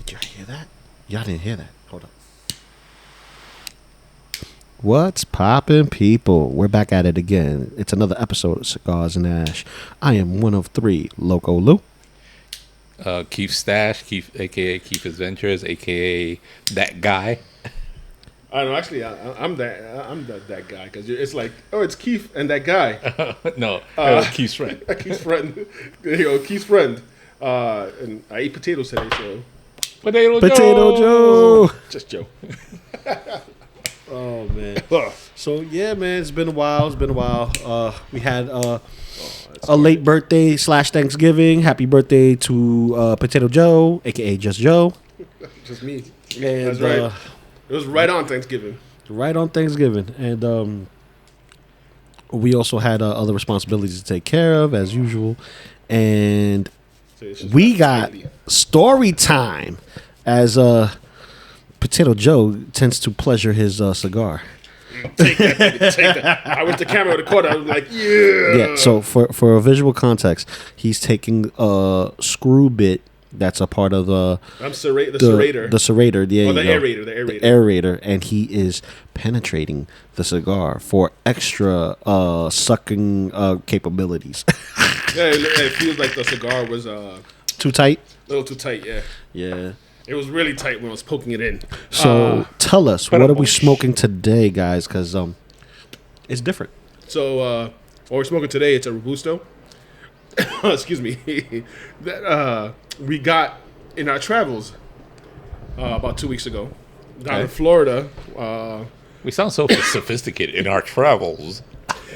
Did y'all hear that? Y'all didn't hear that. Hold up. What's poppin', people? We're back at it again. It's another episode of Cigars and Ash. I am one of three, Loco Lou. Keith Stash, Keith, a.k.a. Keith Adventures, a.k.a. that guy. I don't know. Actually, I'm that guy because it's like, oh, it's Keith and that guy. No, Keith's friend. Keith's friend. There you go, Keith's friend. And I ate potatoes today, so Potato Joe. just Joe. Oh man. So yeah, man, it's been a while. We had a late birthday / Thanksgiving. Happy birthday to Potato Joe, aka Just Joe. Just me. And, that's right. It was right on Thanksgiving. Right on Thanksgiving, and we also had other responsibilities to take care of as usual, and we got story time as Potato Joe tends to pleasure his cigar. Take that, baby, take that. I went to camera with the quarter. I was like, yeah. Yeah. So for a visual context, he's taking a screw bit that's a part of the serrator. The serrator. Yeah. The aerator. The aerator, and he is penetrating the cigar for extra sucking capabilities. Yeah, it feels like the cigar was too tight. A little too tight. Yeah. Yeah. It was really tight when I was poking it in. So tell us, what are we smoking today, guys? Because it's different. So what we're smoking today, it's a Robusto. Excuse me. That we got in our travels about 2 weeks ago down in Florida. We sound so sophisticated in our travels.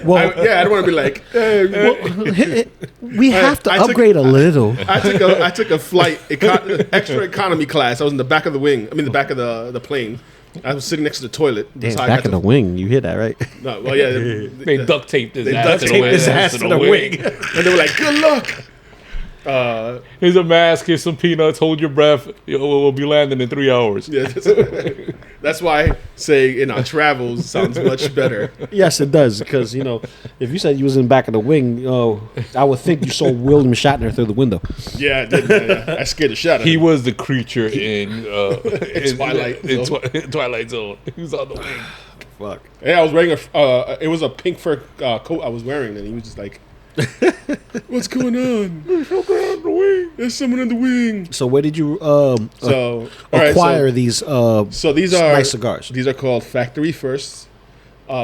Well, I don't want to be like, hey, we have to upgrade a little. I took a flight, extra economy class. I was in the back of the wing. I mean, the back of the plane. I was sitting next to the toilet. Damn, back of the wing. You hear that, right? No, well, yeah. They duct taped his ass to the wing. And they were like, good luck. Here's a mask, here's some peanuts, hold your breath. We'll be landing in 3 hours. Yeah, that's why saying in our travels sounds much better. Yes, it does. Because, if you said you was in the back of the wing, I would think you saw William Shatner through the window. Yeah, I did. Yeah. I scared the shit out of him. He was the creature in Twilight Zone. He was on the wing. Fuck. Yeah, I was wearing it was a pink fur coat I was wearing, and he was just like, what's going on? There's someone in the wing. So where did you acquire these so these are nice cigars? These are called Factory First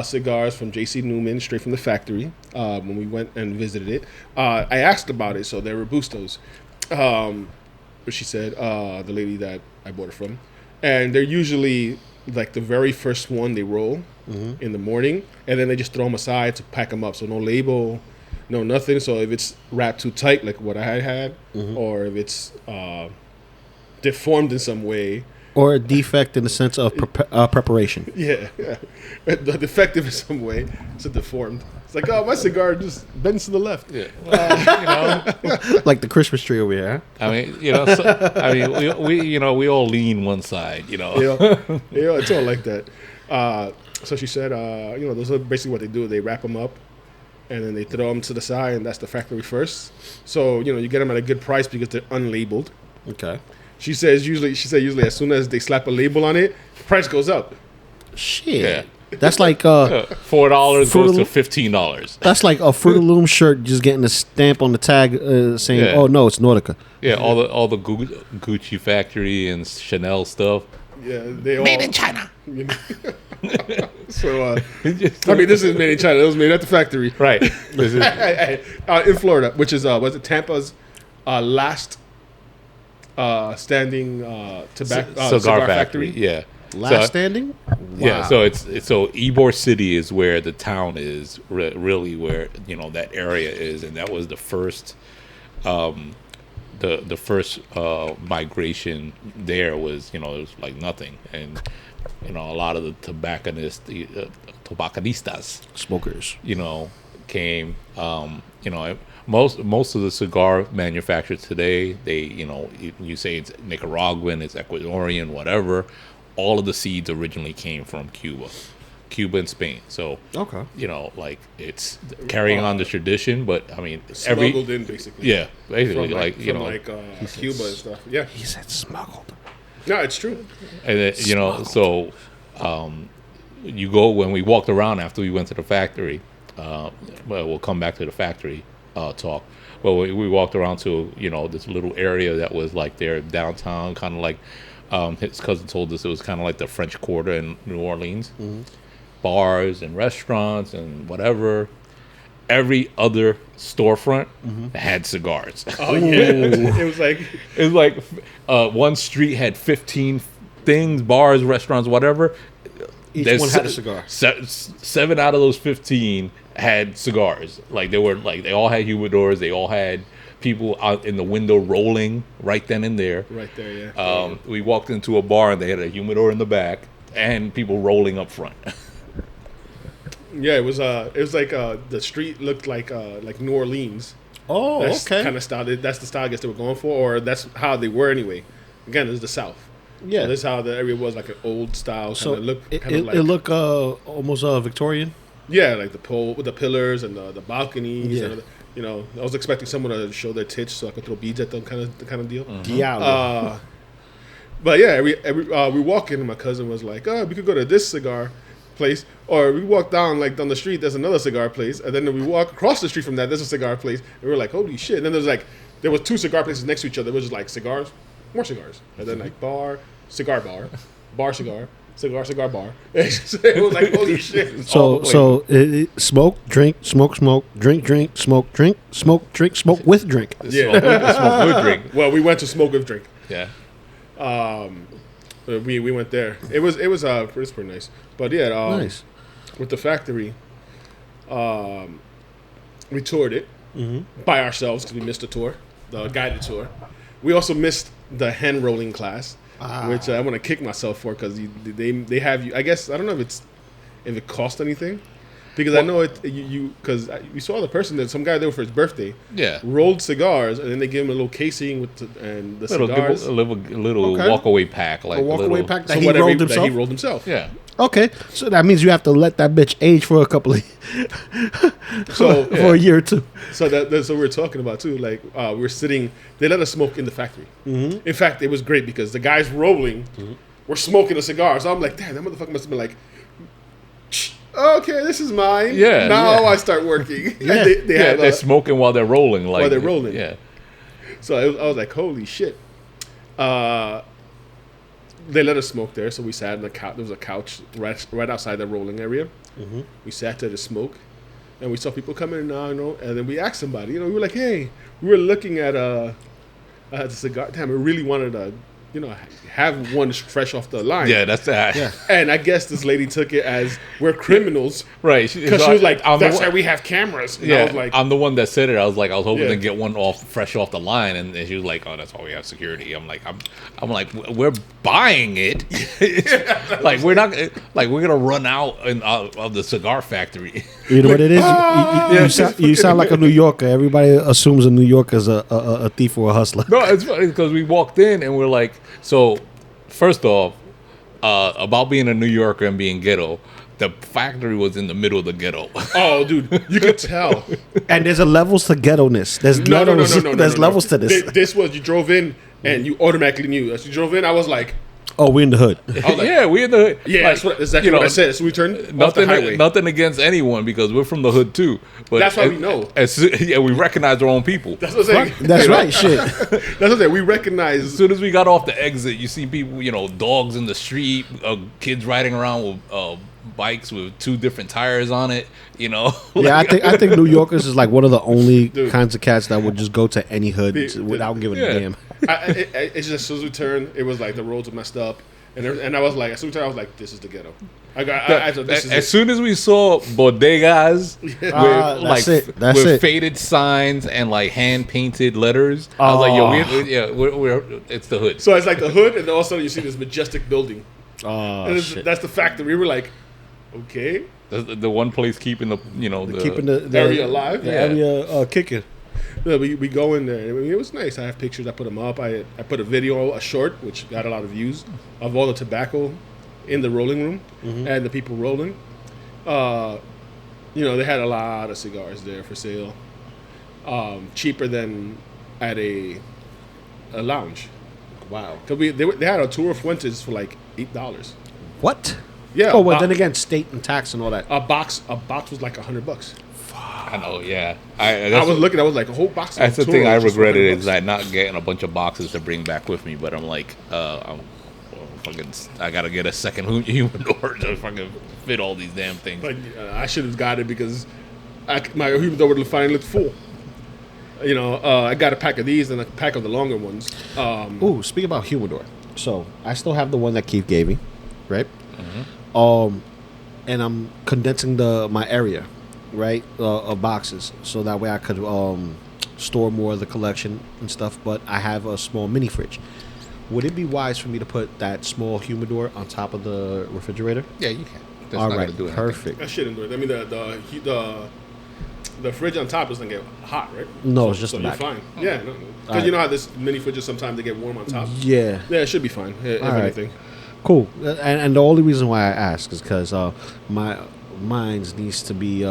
cigars from JC Newman, straight from the factory. When we went and visited it, I asked about it. So they're Robustos. But she said, the lady that I bought it from, and they're usually like the very first one they roll in the morning, and then they just throw them aside to pack them up. So no label. No, nothing. So if it's wrapped too tight, like what I had, or if it's deformed in some way, or a defect in the sense of preparation. Yeah. Defective in some way, it's a deformed. It's like, oh, my cigar just bends to the left. Yeah, like the Christmas tree over here. Huh? I mean, we all lean one side. Yeah, it's all like that. So she said, those are basically what they do. They wrap them up. And then they throw them to the side, and that's the Factory First. So, you get them at a good price because they're unlabeled. Okay. She said usually as soon as they slap a label on it, the price goes up. Shit. Yeah. That's like $4 goes to $15. That's like a Fruit of the Loom shirt just getting a stamp on the tag saying, "Oh no, it's Nautica." Yeah, all the Gucci factory and Chanel stuff. Yeah, they all made in China. So this is made in China. It was made at the factory, right? In Florida, which is was it Tampa's last standing cigar factory? Yeah, last standing. Wow. Yeah, so it's Ybor City is where the town is, really where that area is, and that was the first. The first migration there was it was like nothing, and a lot of the tobacanistas, smokers, came. Most of the cigar manufacturers today, they you say it's Nicaraguan, it's Ecuadorian, whatever. All of the seeds originally came from Cuba and Spain. So okay, it's carrying on the tradition, but I mean smuggled in basically. Yeah, basically from Cuba and stuff. Yeah, he said smuggled. No, it's true. And then, so you go when we walked around after we went to the factory. Well, we'll come back to the factory talk. Well, we walked around to this little area that was like their downtown, kind of like his cousin told us it was kind of like the French Quarter in New Orleans. Mm-hmm. Bars and restaurants and whatever. Every other storefront had cigars. Oh yeah, it was like one street had 15 things, bars, restaurants, whatever. Each one had a cigar. 7 out of those 15 had cigars. Like they all had humidors. They all had people out in the window rolling right then and there. Right there, yeah. We walked into a bar and they had a humidor in the back and people rolling up front. Yeah, it was like the street looked like New Orleans. Oh, that's okay. Kind of style. That's the style I guess they were going for, or that's how they were anyway. Again, it's the South. Yeah, so this is how the area was, like an old style kind of look. It looked almost Victorian. Yeah, like the pole with the pillars and the balconies. Yeah. And, I was expecting someone to show their tits so I could throw beads at them, kind of deal. Yeah. But yeah, we walk in and my cousin was like, "Oh, we could go to this cigar place," or we walk down the street. There's another cigar place, and then we walk across the street from that. There's a cigar place, and we're like, "Holy shit!" And then there was 2 cigar places next to each other. It was just like cigars, more cigars, and then like cigar bar, cigar, bar. It was like, holy shit. So smoke, drink, smoke, drink, smoke, drink, smoke with drink. Yeah, smoke with drink. Well, we went to smoke with drink. Yeah. We went there. It was pretty nice. But yeah, nice. With the factory, we toured it by ourselves because we missed the tour, the guided tour. We also missed the hand rolling class, which I want to kick myself for because they have you. I guess I don't know if it cost anything. Because I know because we saw the person that some guy there for his birthday. Yeah. Rolled cigars and then they gave him a little casing with the cigars. A little walkaway pack, like a walkaway pack that he rolled himself. Yeah. Okay, so that means you have to let that bitch age for a couple of for a year or two. So that's what we were talking about too. Like we're sitting, they let us smoke in the factory. Mm-hmm. In fact, it was great because the guys rolling were smoking a cigar. So I'm like, damn, that motherfucker must have been like, okay, this is mine. Yeah. Now I start working. Yeah. They're smoking while they're rolling. While they're rolling. Yeah. So I was like, holy shit. They let us smoke there, so we sat on the couch. There was a couch right outside the rolling area. Mm-hmm. We sat there to smoke, and we saw people coming in, and then we asked somebody. We were like, hey, we were looking at the cigar. Damn, we really wanted to, have one fresh off the line. Yeah, that's that. Yeah. And I guess this lady took it as we're criminals. Right. Because she was like, that's why we have cameras. And yeah, I was like, I'm the one that said it. I was hoping to get one fresh off the line. And she was like, oh, that's why we have security. I'm like, we're buying it. Like, we're not, like, we're going to run out of the cigar factory. You know what it is? You sound like a New Yorker. Everybody assumes a New Yorker is a thief or a hustler. No, it's funny because we walked in and we're like, so first off, about being a New Yorker and being ghetto, the factory was in the middle of the ghetto. Oh, dude, you could tell. And there's a levels to ghetto-ness. There's levels to this. This was, you drove in and you automatically knew. As you drove in, I was like, oh, we're in the hood. Yeah, we're in the hood. Yeah, like, that's exactly what I said. So we turned off the highway. Nothing against anyone because we're from the hood too. But that's why we know. We recognize our own people. That's what I'm saying. That's right, shit. That's what I'm saying. We recognize. As soon as we got off the exit, you see people, dogs in the street, kids riding around with bikes with 2 different tires on it. Yeah, I think New Yorkers is like one of the only kinds of cats that would just go to any hood without giving a damn. It's just as soon as we turned, it was like the roads were messed up, and I was like, as soon as we turned, I was like, this is the ghetto. As soon as we saw bodegas with faded signs and like hand painted letters, I was like, yo, it's the hood. So it's like the hood, and then all of a sudden you see this majestic building. Oh, shit. That's the factory. We were like, okay. The one place keeping keeping the area alive. The area kicking. Yeah, we go in there. I mean, it was nice. I have pictures. I put them up. I put a video, a short, which got a lot of views, of all the tobacco in the rolling room and the people rolling. They had a lot of cigars there for sale, cheaper than at a lounge. Wow. Cause they had a tour of Fuentes for like $8. What? Yeah. Oh, well, then again, state and tax and all that. a box was like $100. I know, yeah. I was looking. I was like, a whole box. That's the of thing I Toro just regretted $100. is that not getting a bunch of boxes to bring back with me. But I'm like, I gotta get a second humidor to fucking fit all these damn things. Like I should have got it because my humidor would finally looked full. I got a pack of these and a pack of the longer ones. Ooh, speaking about humidor. So, I still have the one that Keith gave me, right? Mm-hmm. And I'm condensing my area, right, of boxes. So that way I could store more of the collection and stuff. But I have a small mini fridge. Would it be wise for me to put that small humidor on top of the refrigerator? Yeah, you can. That's All not right, gonna do anything. perfect. That shouldn't do it. I mean, the fridge on top doesn't get hot, right? No, it's just so the you're back. fine. Yeah, because Alright. you know how this mini fridges sometimes they get warm on top. Yeah. Yeah, it should be fine. If Alright. anything. Cool. And the only reason why I ask is because mine needs to be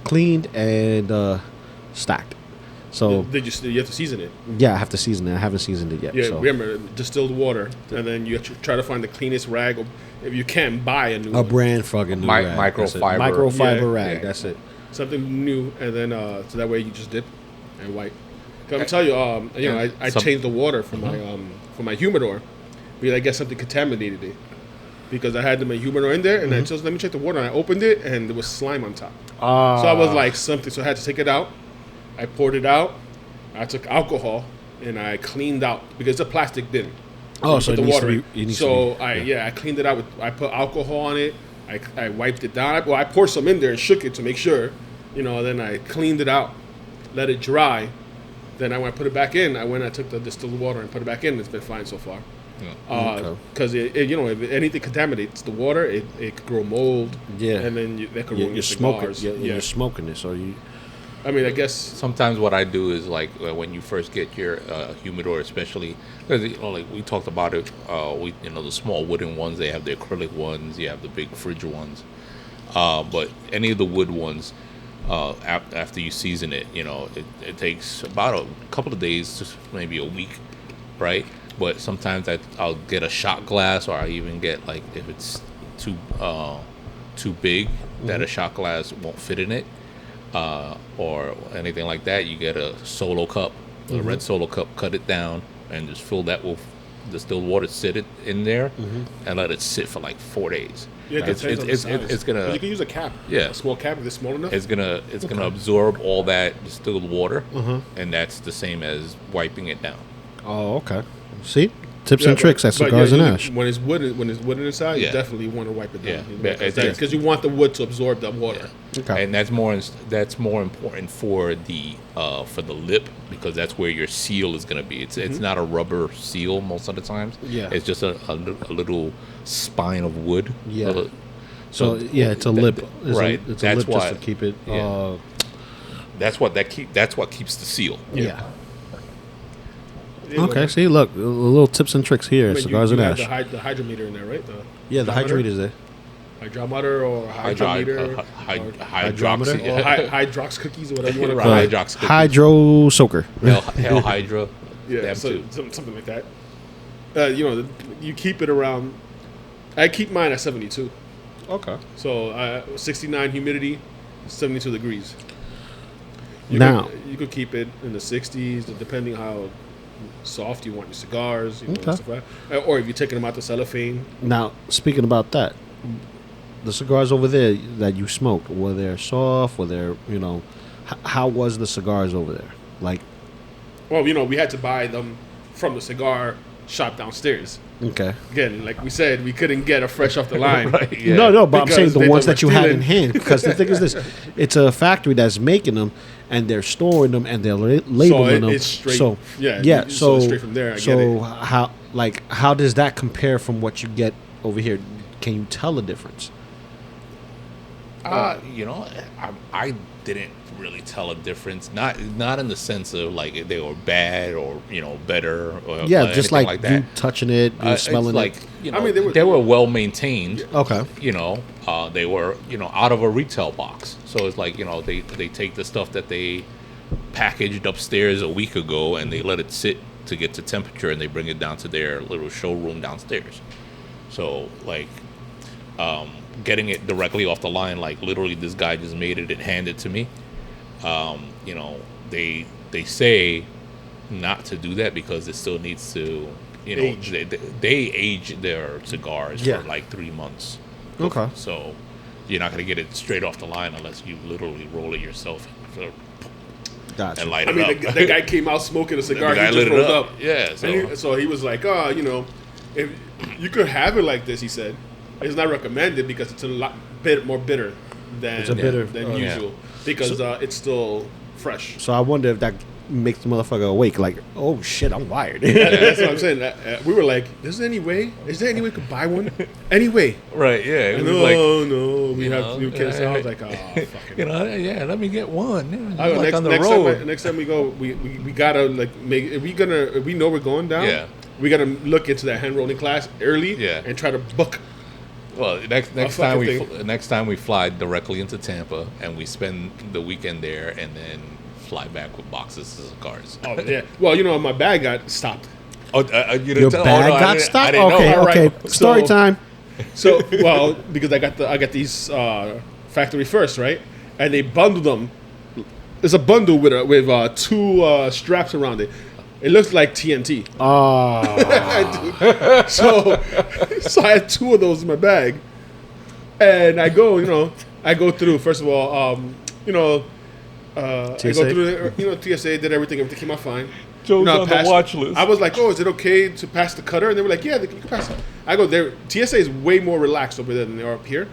cleaned and stacked. So You have to season it. yeah, I have to season it. I haven't seasoned it yet. Yeah, so. remember distilled water, and then you have to try to find the cleanest rag. Or if you can, buy a new A one. brand fucking new rag. That's it. Microfiber. Microfiber Yeah. rag. Yeah. That's it. Something new, and then so that way you just dip and wipe. 'Cause I'm telling you, I changed the water for my humidor because I guess something contaminated it. Because I had my humidor in there, and I just let me check the water, and I opened it, and there was slime on top. So I was like something. So I had to take it out. I poured it out. I took alcohol and I cleaned out because it's a plastic bin. Oh, you so put it the needs water to in. be- it needs So to be- I cleaned it out. I put alcohol on it. I wiped it down. I poured some in there and shook it to make sure. Then I cleaned it out, let it dry. Then when I put it back in, I took the distilled water and put it back in. It's been fine so far. Okay. Because if anything contaminates the water, it could grow mold. Yeah. and then that could Yeah, ruin you're your smoking. cigars. You're smoking it, so you. I mean, I guess Sometimes what I do is like when you first get your humidor, especially because like we talked about it, the small wooden ones, they have the acrylic ones, you have the big fridge ones, but any of the wood ones, after you season it, it takes about a couple of days, just maybe a week, right? But sometimes I'll get a shot glass, or I even get like if it's too big that a shot glass won't fit in it. Or anything like that, you get a solo cup, a red solo cup, cut it down, and just fill that with distilled water, sit it in there, and let it sit for like 4 days. yeah, it depends on the size. It's gonna, But you can use a cap. Yeah. A small cap if it's small enough. it's gonna absorb all that distilled water, and that's the same as wiping it down. Oh, okay. See, tips Yeah, and tricks at but Cigars and Ash. When it's wooden inside, you Yeah. definitely want to wipe it down. Yeah. Because you want the wood to absorb the water. Okay. And that's more important for the lip, because that's where your seal is going to be. It's not a rubber seal most of the times. Yeah. It's just a little spine of wood. Yeah. So yeah, it's a lip. It's right. it's a That's lip why. just to keep it. Yeah. That's what keeps the seal. Yeah. Yeah, Okay. like- See, look, little tips and tricks here I at mean, Cigars you and have Ash. the hydrometer in there, right? Yeah, the hydrometer? hydrate is there. Hydrometer or hydrometer. Hydroxy. Or hydrox cookies or whatever you want to Right. call it. Hydrox cookies. Hydro soaker. Hell Hydra. Yeah, Them so, too. something like that. You keep it around. I keep mine at 72. Okay. So 69 humidity, 72 degrees. Now- you could keep it in the 60s, depending how soft you want your cigars, and Okay. stuff like that. Or if you're taking them out the cellophane. Now, speaking about that, the cigars over there that you smoked, were they soft? Were they, how was the cigars over there? Like, Well, we had to buy them from the cigar shop downstairs. okay. Again, like we said, we couldn't get a fresh off the line. Right, yeah. No, but I'm Because saying the they ones were that you had in stealing. hand. Because the thing is this, it's a factory that's making them, and they're storing them, and they're labeling them. it's straight. So, yeah. so it's straight from there. I so get it. how does that compare from what you get over here? Can you tell the difference? I didn't really tell a difference. Not in the sense of like they were bad or better. Or Yeah, just anything like that. you touching it, you It's smelling like it. I mean, they were well maintained. Okay. They were out of a retail box. So it's like they take the stuff that they packaged upstairs a week ago and they let it sit to get to temperature, and they bring it down to their little showroom downstairs. So like, getting it directly off the line, like literally this guy just made it and handed it to me. You know, they say not to do that because it still needs to, you know, Age. they age their cigars Yeah. for like 3 months. Okay. So you're not going to get it straight off the line unless you literally roll it yourself Gotcha. and light I it mean, up. the guy came out smoking a cigar. The guy He just lit it rolled up. up. Yeah, so- And so he was like, "Oh, you know, if you could have it like this," he said, "it's not recommended because it's a lot more bitter than It's a bitter- than oh, yeah. usual because it's still fresh." So I wonder if that makes the motherfucker awake. Like, oh shit, I'm wired. That's what I'm saying. We were like, "Is there any way? Is there any way we could buy one? Anyway?" Right, yeah. It was No, like, no, we you have know, new kids. I was like, "Oh, fucking." you know, yeah, let me get one. Yeah, I go, like on the next road. next time we go, we gotta like make. If we know we're going down, Yeah. we gotta look into that hand rolling class early, Yeah. and try to book. Well, next fucking time we fly directly into Tampa and we spend the weekend there and then fly back with boxes of cigars. Oh yeah. Well, you know, my bag got stopped. Oh, you didn't Your tell- bag no, I got didn't- I stopped. didn't know. Okay, All okay. right. Story So- time. So, well, because I got these factory first, right? And they bundled them. It's a bundle with two straps around it. It looks like TNT. So I had two of those in my bag, and I go through. First of all, I go TSA? through. TSA did everything came out fine. Joe's I on the passed- watch list. I was like, "Oh, is it okay to pass the cutter?" And they were like, "Yeah, you can pass it." I go there. TSA is way more relaxed over there than they are up here,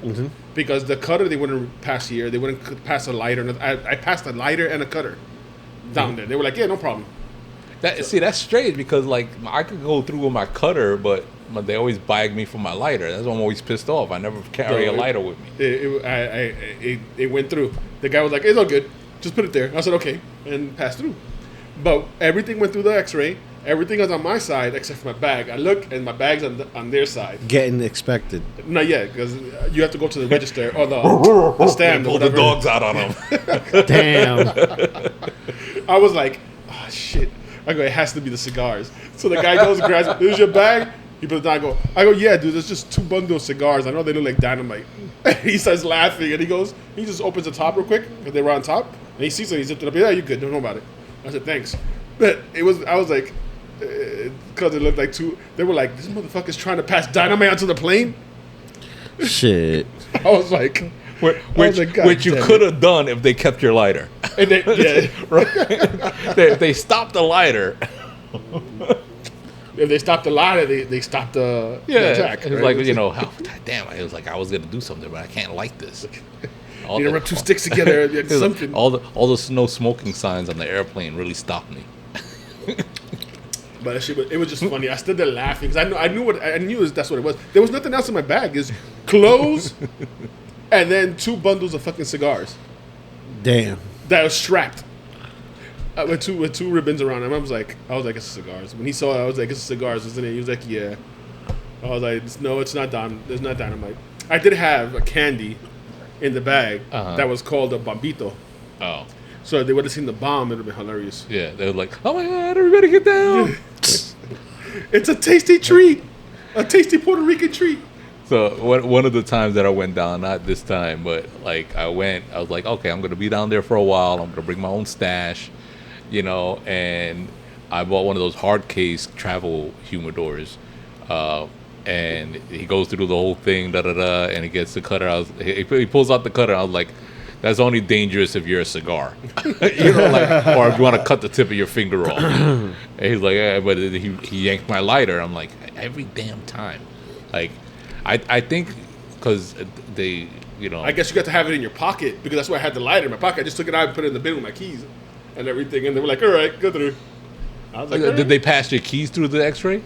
because the cutter they wouldn't pass here. They wouldn't pass a lighter. I passed a lighter and a cutter down there. They were like, "Yeah, no problem." See, that's strange because like I could go through with my cutter, but they always bag me for my lighter. That's why I'm always pissed off. I never carry a lighter with me. It went through. The guy was like, "It's all good. Just put it there." I said, "Okay," and passed through. But everything went through the X-ray. Everything was on my side except for my bag. I look and my bag's on their side. Getting expected. Not yet, because you have to go to the register or the stand or Pull the whatever. dogs out on them. Damn. I was like, "Oh shit!" I go, "It has to be the cigars." So the guy goes and grabs, "Here's your bag." He puts it down. I go, "Yeah, dude. There's just two bundles of cigars. I know they look like dynamite." He starts laughing and he just opens the top real quick because they were on top, and he sees it. He zipped it up. "Yeah, you're good. Don't know about it." I said, "Thanks." But I was like, because it looked like two. They were like, "This motherfucker's trying to pass dynamite onto the plane." Shit. I was like, Which you damn could have done if they kept your lighter. and they, yeah. If they stopped the lighter. If they stopped the lighter, they stopped the jack. It was right? like, damn, it was like I was going to do something, but I can't light this. All You know, rub two sticks together. it was like Something. all the no smoking signs on the airplane really stopped me. But it was just funny. I stood there laughing because I knew that's what it was. There was nothing else in my bag. It's clothes and then two bundles of fucking cigars Damn. that was strapped with two ribbons around them. I was like, "It's cigars." When he saw it, I was like, "It's cigars, isn't it?" He was like, "Yeah." I was like, "No, it's not There's not dynamite." I did have a candy in the bag that was called a bombito. Oh, So if they would have seen the bomb, it would have been hilarious. yeah. They were like, "Oh my God, everybody get down!" It's a tasty treat, a tasty Puerto Rican treat. So one of the times that I went down, not this time, but like I was like, okay, I'm gonna be down there for a while. I'm gonna bring my own stash, and I bought one of those hard case travel humidors. And he goes through the whole thing, and he gets the cutter. He pulls out the cutter. I was like, that's only dangerous if you're a cigar, or if you want to cut the tip of your finger off. And he's like, but he yanked my lighter. I'm like, every damn time, like, I think because they, I guess you got to have it in your pocket because that's why I had the lighter in my pocket. I just took it out and put it in the bin with my keys and everything, and they were like, "All right, go through." I was like, did they pass your keys through the X-ray?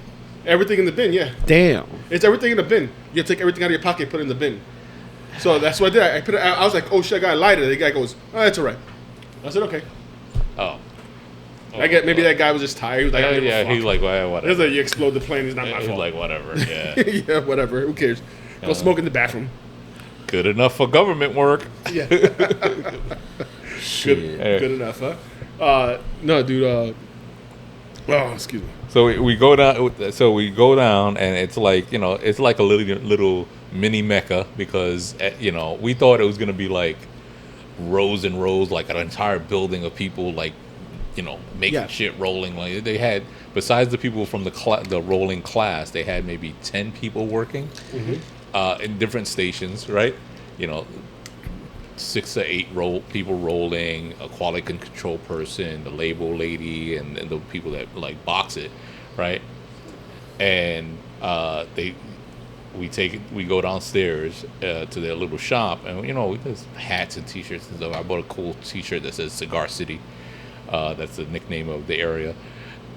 Everything in the bin, yeah. Damn. It's everything in the bin. You take everything out of your pocket, put it in the bin. So that's what I did. I put it. I was like, "Oh shit, I got a lighter." The guy goes, "Oh, that's all right." I said, "Okay." Oh, I get maybe that guy was just tired. He was like, "I don't give a fuck." he's like, well, He was whatever. like, "You explode the plane. It's not my He's fault." like, whatever. Yeah, Yeah, whatever. Who cares? Go smoke in the bathroom. good enough for government work. Yeah. Shit. Good enough, huh? No, dude. Oh, excuse me. So we go down. So we go down, and it's like it's like a little mini Mecca because we thought it was gonna be like rows and rows, like an entire building of people, like making shit rolling. Like they had, besides the people from the rolling class, they had maybe 10 people working in different stations, right? 6 to 8 people rolling, a quality control person, the label lady, and the people that like box it, right? And we go downstairs to their little shop, and there's hats and t-shirts and stuff. I bought a cool t-shirt that says Cigar City. That's the nickname of the area.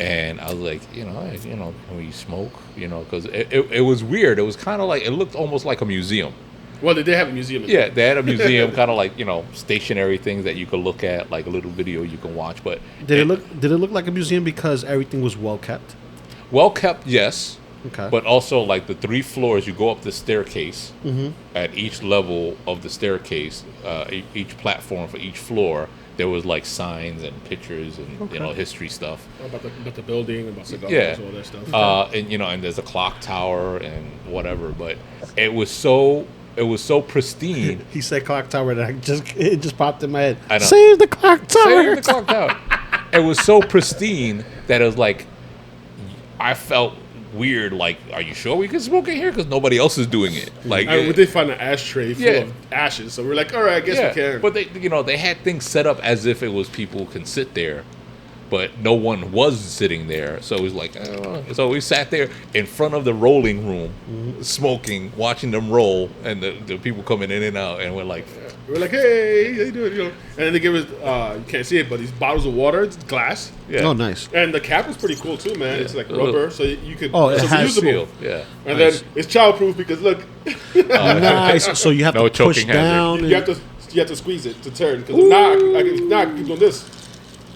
And I was like, can we smoke? Because it was weird. It was kind of like, it looked almost like a museum. Well, they did have a museum. Yeah, they had a museum, kind of like stationary things that you could look at, like a little video you can watch. But did it look like a museum because everything was well kept? Well kept, yes. Okay. But also, like the 3 floors, you go up the staircase. At each level of the staircase, each platform for each floor, there was like signs and pictures and history stuff about the building, about cigars, all that stuff. And there's a clock tower and whatever. But it was so pristine. He said clock tower, and it just popped in my head. I know. Save the clock tower. Save the clock tower. It was so pristine that it was like, I felt weird. Like, are you sure we can smoke in here? Because nobody else is doing it. Like, we did find an ashtray full of ashes, so we're like, all right, I guess we can. But they had things set up as if it was people can sit there, but no one was sitting there. So it was like, so we sat there in front of the rolling room, smoking, watching them roll, and the people coming in and out, and we're like, hey, how you doing? And then they give us, you can't see it, but these bottles of water, it's glass. Yeah. Oh, nice. And the cap was pretty cool too, man. Yeah. It's like rubber, so you could. It has reusable. Yeah. And then it's childproof because look. Nice. So you have to push down. You have to squeeze it to turn because I keep doing this.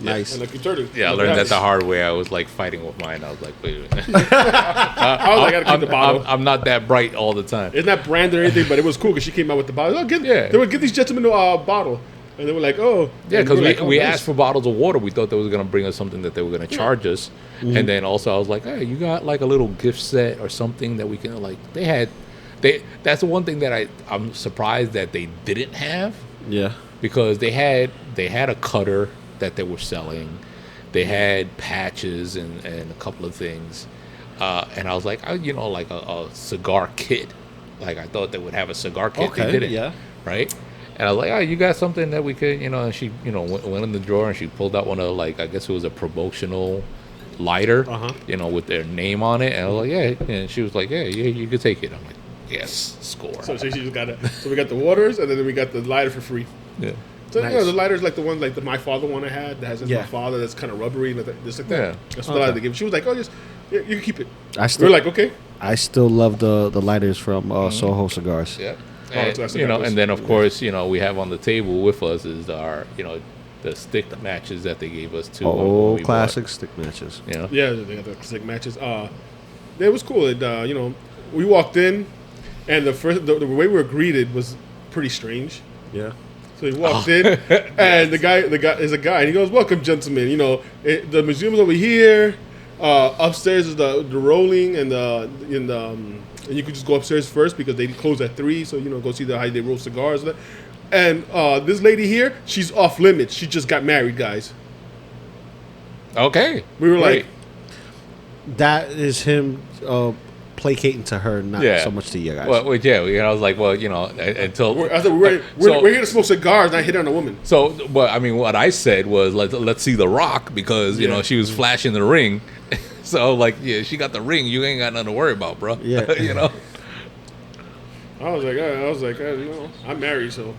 Nice. And I keep turning. Yeah, I learned that the hard way. I was like fighting with mine. I was like, wait a minute. I gotta keep the bottle. I'm not that bright all the time. It's not branded or anything, but it was cool because she came out with the bottle. They would give these gentlemen a bottle. And they were like, Yeah, because we asked for bottles of water. We thought they was going to bring us something that they were going to charge us. And then also I was like, hey, you got like a little gift set or something that we can, like, that's the one thing that I'm surprised that they didn't have. Yeah. Because they had a cutter that they were selling. They had patches and a couple of things. And I was like, like a cigar kit. Like I thought they would have a cigar kit. Okay, they didn't. Yeah. Right? And I was like, you got something that we could, and she, went in the drawer and she pulled out one of, like, I guess it was a promotional lighter, with their name on it. And I was like, yeah. And she was like, yeah, you could take it. I'm like, yes, score. So she just got it. So we got the waters and then we got the lighter for free. Yeah. So the lighter's like the one, like the my father one I had that has my father that's kind of rubbery, just like that. Yeah. That's what the lighter they give. She was like, oh, you can keep it. We're like, okay. I still love the lighters from Soho Cigars. Yeah. And, and then of course, we have on the table with us is our, the stick matches that they gave us too. Old classic stick matches. Yeah, they got the stick matches. It was cool. We walked in, and the way we were greeted was pretty strange. Yeah. So he walked in, and the guy is a guy, and he goes, "Welcome, gentlemen. The museum's over here. Upstairs is the rolling and you could just go upstairs first because they close at 3. So go see how they roll cigars. And this lady here, she's off limits. She just got married, guys. Okay, we were like, that is him placating to her, not so much to you guys. Well, I was like, until we're here to smoke cigars, not hit on a woman. So, but I mean, what I said was let's see the rock because she was flashing the ring. So like, she got the ring. You ain't got nothing to worry about, bro. Yeah, I was like, I'm married, so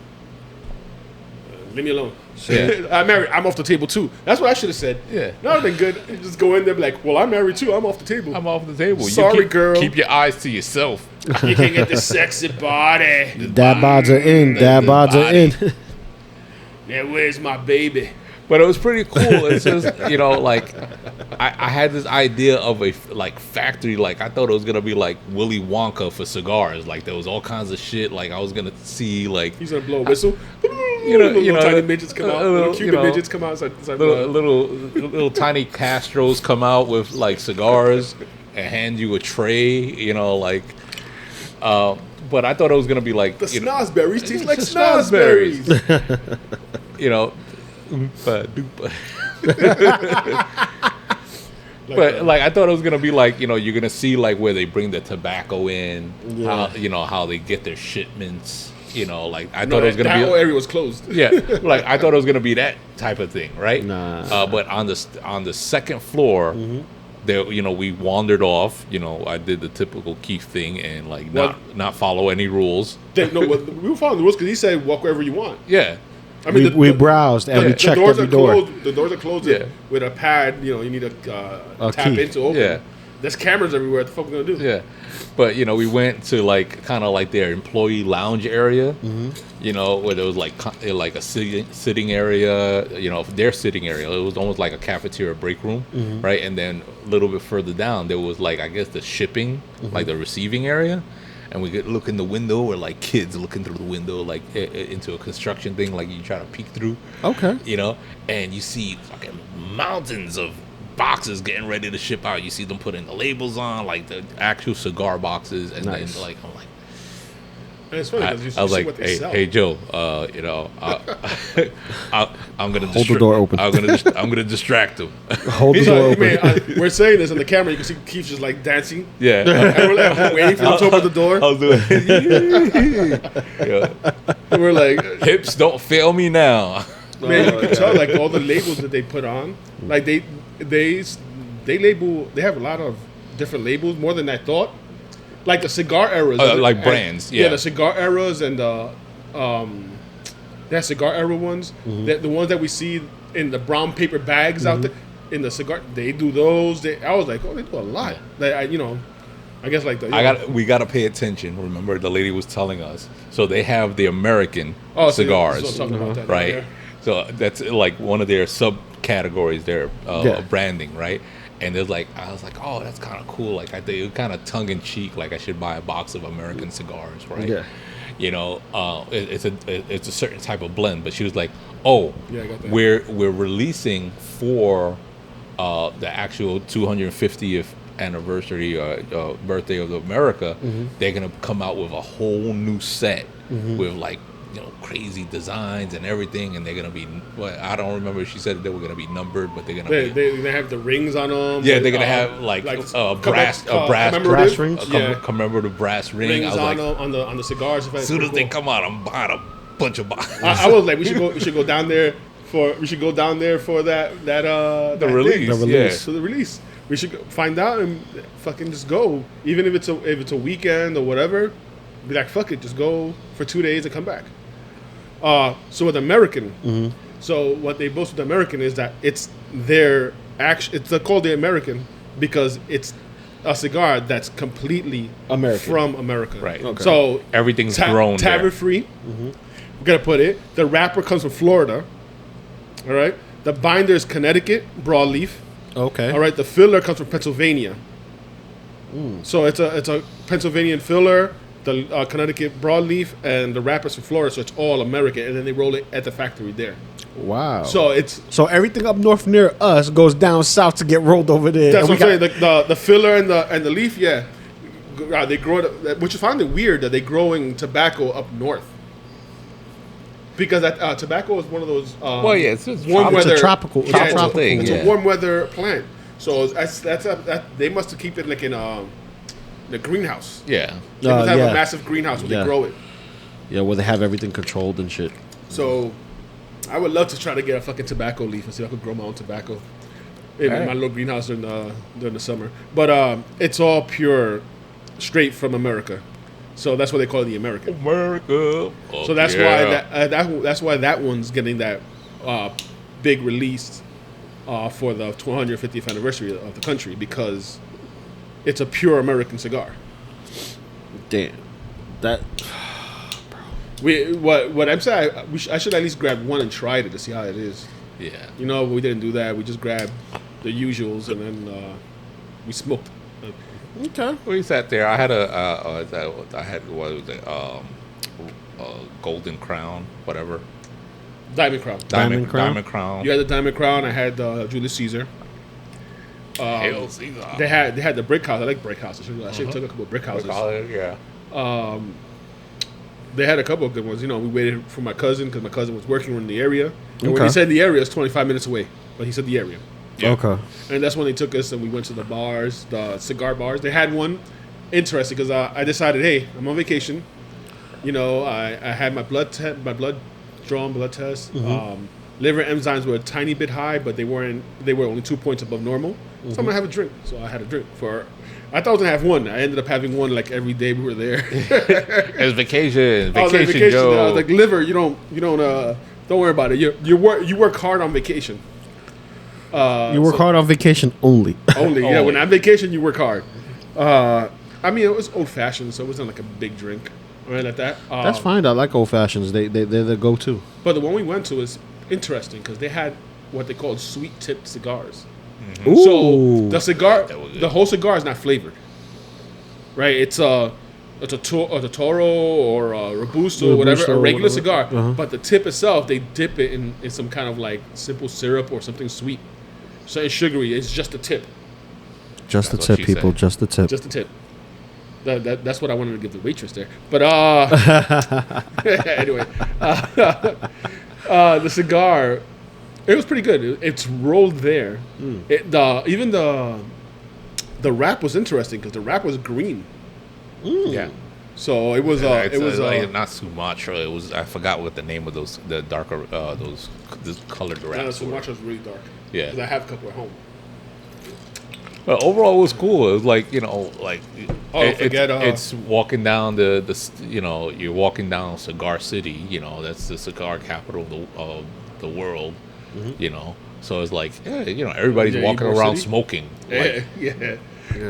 leave me alone. Yeah. I'm married. I'm off the table too. That's what I should have said. Yeah, that would have been good. Just go in there, and be like, well, I'm married too. I'm off the table. I'm off the table. Sorry, girl. Keep your eyes to yourself. You can get the sexy body. Dad bods are in. Dad bods are in. Now where's my baby? But it was pretty cool. It's just, like I had this idea of a factory. Like I thought it was gonna be like Willy Wonka for cigars. Like there was all kinds of shit. Like I was gonna see like he's gonna blow a whistle. little tiny midgets come out. Little Cuban midgets come out. Little tiny Castros come out with like cigars and hand you a tray. But I thought it was gonna be like the snozberries taste like snozberries. But like I thought it was gonna be like you're gonna see like where they bring the tobacco in, how they get their shipments. Like I thought it was gonna that be whole area was closed. Yeah, like I thought it was gonna be that type of thing, right? Nah. But on the second floor, there we wandered off. I did the typical Keith thing and like not follow any rules. We were following the rules because he said walk wherever you want. Yeah. I mean, we browsed and we checked every door. The doors are closed with a pad. You need a tap key. into open. Yeah. There's cameras everywhere. What the fuck we gonna do? Yeah. But we went to like kind of like their employee lounge area. Where there was like a sitting area. Their sitting area. It was almost like a cafeteria break room, right? And then a little bit further down, there was like I guess the shipping, like the receiving area. And we could look in the window, or like kids looking through the window, like into a construction thing, like you try to peek through. Okay. And you see fucking mountains of boxes getting ready to ship out. You see them putting the labels on, like the actual cigar boxes, and then like I'm like. And it's funny because I was like, hey Joe, I'm gonna hold the door open. I'm gonna distract him. Hold the door open. We're saying this on the camera. You can see Keith just like dancing. Yeah, and we're like waiting for him to open the door. I was doing. And we're like, hips don't fail me now. Man, you can tell like all the labels that they put on. Like they label. They have a lot of different labels, more than I thought. Like the cigar eras, like brands, yeah, the cigar eras and the cigar era ones, the ones that we see in the brown paper bags out there in the cigar. They do those. I was like, oh, they do a lot. Like I guess like we gotta pay attention. Remember, the lady was telling us. So they have the American cigars, right? Yeah. So that's like one of their subcategories, their branding, right? And there's like, I was like, oh, that's kind of cool. Like I think it was kind of tongue in cheek. Like I should buy a box of American cigars, right? Yeah. It's a certain type of blend. But she was like, oh, yeah, I got that. We're releasing for the actual 250th anniversary birthday of America. They're gonna come out with a whole new set with like crazy designs and everything, and they're gonna be. Well, I don't remember if she said they were gonna be numbered, but they're gonna have the rings on them. Yeah, they're gonna have like brass rings, commemorative brass ring. Rings on the cigars. As soon as they come out, I'm buying a bunch of boxes. I was like, we should go down there for that the release. Yeah. So the release. We should find out and fucking just go, even if it's a weekend or whatever. Be like, fuck it, just go for 2 days and come back. So with American, so what they boast with American is that it's their it's called the American because it's a cigar that's completely American from America. Right. Okay. So everything's grown tabard free. We're gonna put it. The wrapper comes from Florida. All right. The binder is Connecticut broadleaf. Okay. All right. The filler comes from Pennsylvania. So it's a Pennsylvanian filler. The Connecticut broadleaf and the wrappers from Florida, so it's all American, and then they roll it at the factory there. Wow! So everything up north near us goes down south to get rolled over there. That's what I'm saying. The filler and the leaf, yeah, they grow it, which is finally weird that they're growing tobacco up north. Because tobacco is one of those it's warm weather, it's a tropical thing. It's a warm weather plant, so they must have keep it like in the greenhouse. Yeah. They must have a massive greenhouse where they grow it. Yeah, where they have everything controlled and shit. So, I would love to try to get a fucking tobacco leaf and see if I could grow my own tobacco in my little greenhouse during the summer. But it's all pure, straight from America. So that's why they call it the American. America. Oh, so that's why that's why that one's getting that big release for the 250th anniversary of the country, because it's a pure American cigar. Damn. That. What I'm saying, I should at least grab one and try it to see how it is. Yeah. We didn't do that. We just grabbed the usuals and then we smoked. Okay. We sat there. I had what was it? Golden Crown, whatever. Diamond Crown. Diamond Crown? Diamond Crown. You had the Diamond Crown. I had Julius Caesar. Hail Caesar. They had the brick house. I like brick houses. I should took a couple of brick houses. Yeah. They had a couple of good ones. You know, we waited for my cousin because my cousin was working in the area. And when Okay. he said the area, it's 25 minutes away. But he said the area. Yeah. Okay. And that's when they took us and we went to the bars, the cigar bars. They had one interesting because I decided, hey, I'm on vacation. You know, I had my blood test. Liver enzymes were a tiny bit high, but they were only 2 points above normal. So I'm gonna have a drink. So I had a drink I thought I was gonna have one. I ended up having one like every day we were there. It's vacation. I was on vacation. Joe. I was like, liver, don't worry about it. You work hard on vacation. You work hard on vacation only. Only, yeah. When I'm on vacation, you work hard. I mean, it was old fashioned, so it wasn't like a big drink or anything like that. That's fine. I like old fashions. They're the go-to. But the one we went to is interesting because they had what they called sweet tipped cigars. Ooh. So the whole cigar is not flavored, right? It's a Toro or a Robusto, or whatever, a regular cigar. But the tip itself, they dip it in some kind of like simple syrup or something sweet, something sugary. It's just the tip. Just the That's what tip, she people. said. Just the tip. Just the tip. That's what I wanted to give the waitress there. But anyway, the cigar, it was pretty good. It's rolled there. Even the wrap was interesting because the wrap was green. Yeah. So it was like not Sumatra. It was, I forgot what the name of the darker this colored wraps were. Sumatra's really dark. Yeah. Because I have a couple at home. But overall, it was cool. It was like, it's walking down you're walking down Cigar City. That's the cigar capital of the world. So it's like, everybody's walking Ybor around City? smoking. Yeah, yeah.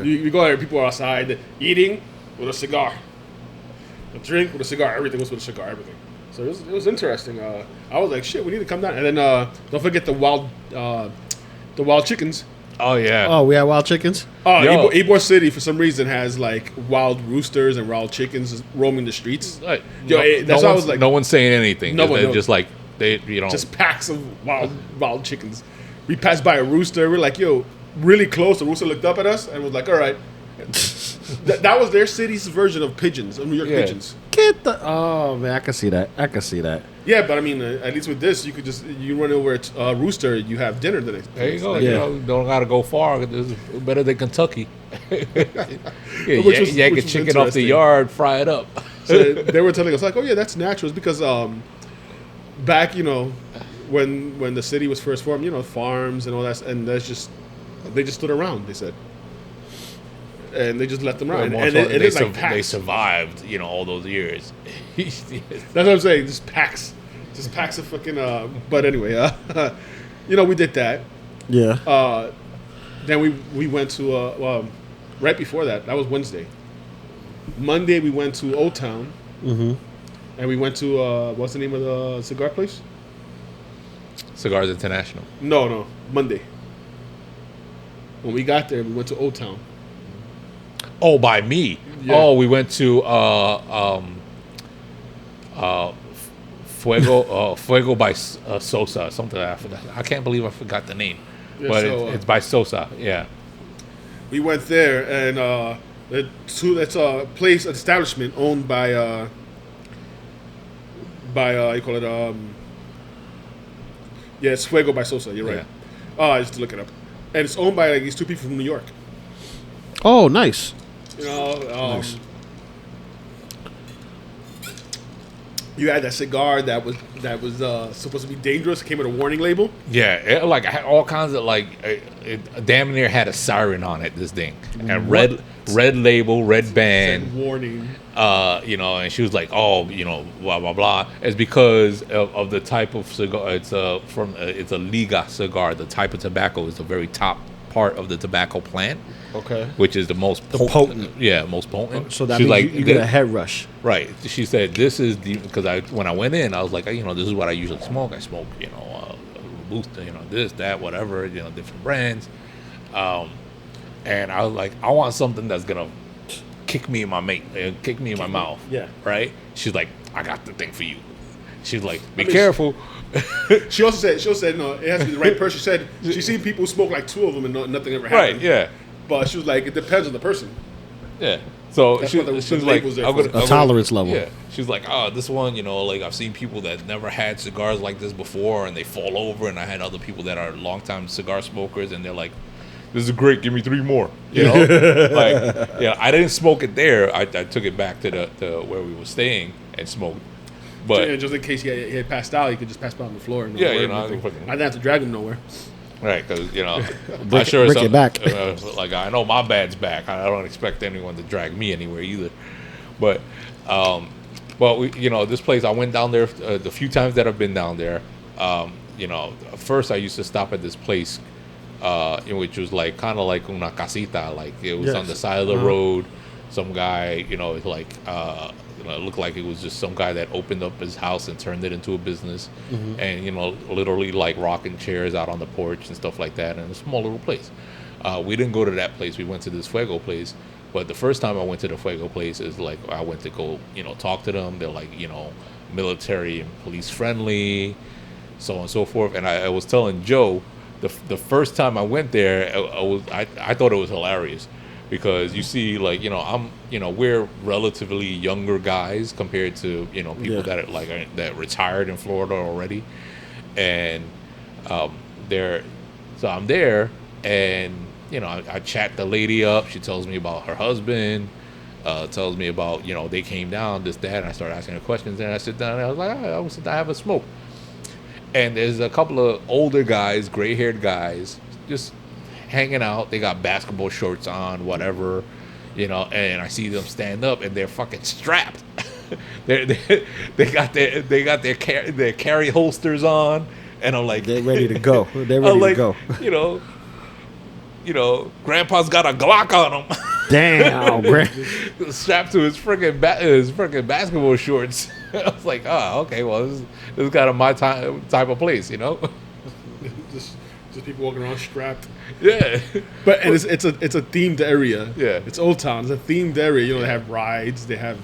You go there, people are outside eating with a cigar, a drink with a cigar. Everything was with a cigar. Everything. So it was interesting. I was like, shit, we need to come down. And then don't forget the wild chickens. Oh yeah. Oh, we had wild chickens? Yo. Ybor City for some reason has like wild roosters and wild chickens roaming the streets. Like, That's why I was like, no one's saying anything. No one, They're no. just like just packs of wild chickens. We passed by a rooster. We're like, yo, really close. The rooster looked up at us and was like, all right. That was their city's version of pigeons, of New York pigeons. Oh, man, I can see that. Yeah, but I mean, at least with this, you run over a rooster, you have dinner the next day. There you go. Yeah. Don't gotta go far. It's better than Kentucky. Which was yank a chicken off the interesting. yard, fry it up. So they were telling us like, oh yeah, that's natural. It's because back when the city was first formed, farms and all that, and they just stood around. They said, and they just left them around. And it is like packs. They survived, all those years. That's what I'm saying. Just packs of fucking. But anyway, we did that. Yeah. Then we went to right before that. That was Wednesday. Monday we went to Old Town. Mm-hmm. And we went to what's the name of the cigar place? Cigars International. No, Monday. When we got there, we went to Old Town. Oh, by me. Yeah. Oh, we went to Fuego by Sosa, something like that. I can't believe I forgot the name, Yeah, but so, it's by Sosa. Yeah. We went there, and it's a place, an establishment owned by you call it it's Fuego by Sosa. You're right. I just to look it up, and it's owned by like these two people from New York. Oh, nice. Nice. You had that cigar that was supposed to be dangerous. It came with a warning label. Yeah, I had all kinds of it damn near had a siren on it. This thing and red label, red band. Said warning. And she was like, oh, blah blah blah. It's because of the type of cigar. It's a Liga cigar. The type of tobacco is the very top part of the tobacco plant. Okay. Which is the most potent. Yeah, most potent. So that means you get a head rush. Right. She said this is because when I went in, I was like, this is what I usually smoke. I smoke, Robusta, this, that, whatever, different brands. And I was like, I want something that's gonna kick me in my mouth. Yeah. Right. She's like, I got the thing for you. She's like, be careful. She also said no, it has to be the right person. She said she's seen people smoke like 2 of them and nothing ever happened. Right, yeah. But she was like, it depends on the person. Yeah. So That's she what the was like, label's there I'm for. gonna- A tolerance level. Yeah. She's like, oh, this one, like I've seen people that never had cigars like this before and they fall over. And I had other people that are longtime cigar smokers and they're like, this is great. Give me 3 more. Like, yeah, I didn't smoke it there. I took it back to the where we were staying and smoked. But Yeah, just in case he had passed out, he could just pass out on the floor. And Yeah, nowhere you or know, I anything. fucking- I didn't have to drag him nowhere. right, because I Break sure it back. like I know my bad's back. I don't expect anyone to drag me anywhere either. But we, this place I went down there the few times that I've been down there. First I used to stop at this place, which was like kind of like una casita, like it was on the side of the road. Some guy, like it looked like it was just some guy that opened up his house and turned it into a business, and literally like rocking chairs out on the porch and stuff like that, in a small little place. We didn't go to that place. We went to this Fuego place. But the first time I went to the Fuego place is like I went to go, talk to them. They're like, military and police friendly, so on and so forth. And I was telling Joe, the first time I went there, I thought it was hilarious because you see, like, we're relatively younger guys compared to people that are like that retired in Florida already, and so I'm there and. I chat the lady up. She tells me about her husband, tells me about, they came down, this, that, and I started asking her questions. And I sit down and I was like, I will sit down, have a smoke. And there's a couple of older guys, gray-haired guys, just hanging out. They got basketball shorts on, whatever, and I see them stand up and they're fucking strapped. they got their carry holsters on, and I'm like, They're ready to go. They're ready to go. Grandpa's got a Glock on him. Damn, strapped to his freaking basketball shorts. I was like, oh, okay, well, this is kind of my type of place, just people walking around strapped. Yeah, And it's a themed area. Yeah. It's Old Town. It's a themed area. They have rides. They have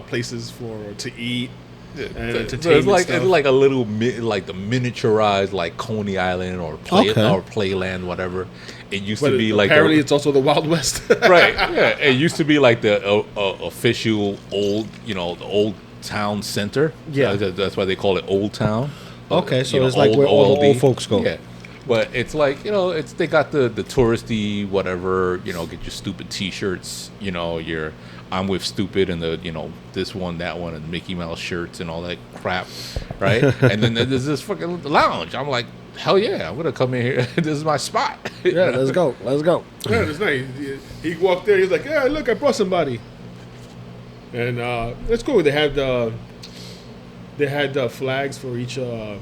places to eat. And so entertainment it's like a little like the miniaturized like Coney Island or Playland, whatever. It used to be like apparently it's also the Wild West. Right. Yeah, it used to be like the official old, the old town center. Yeah. That's why they call it Old Town. Okay, so it's like where all the old folks go. Yeah. But it's like, they got the touristy whatever, get your stupid T-shirts, your I'm with stupid and the, this one, that one, and Mickey Mouse shirts and all that crap, right? And then there's this fucking lounge. I'm like, hell yeah, I'm going to come in here. This is my spot. Yeah, let's go. Yeah, it's nice. He walked there. He was like, "Yeah, look, I brought somebody." And it's cool. They had flags for each type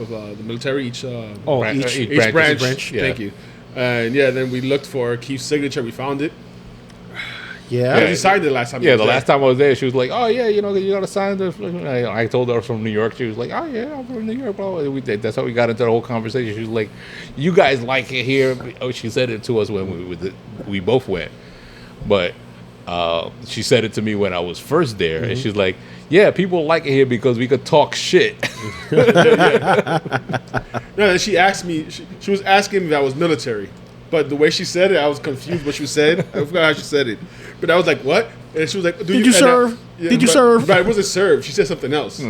of the military. Each branch. Yeah. Thank you. And then we looked for Keith's signature. We found it. Yeah. He signed it last time. Yeah, the last time I was there, she was like, "Oh yeah, you got to sign this." I told her I was from New York. She was like, "Oh yeah, I'm from New York." Bro, that's how we got into the whole conversation. She was like, "You guys like it here?" Oh, she said it to us when we both went, but she said it to me when I was first there, and she's like, "Yeah, people like it here because we could talk shit." No, she asked me. She was asking me if I was military. But the way she said it, I was confused what she said. I forgot how she said it. But I was like, what? And she was like, Did you serve? Did you serve? But it wasn't serve. She said something else.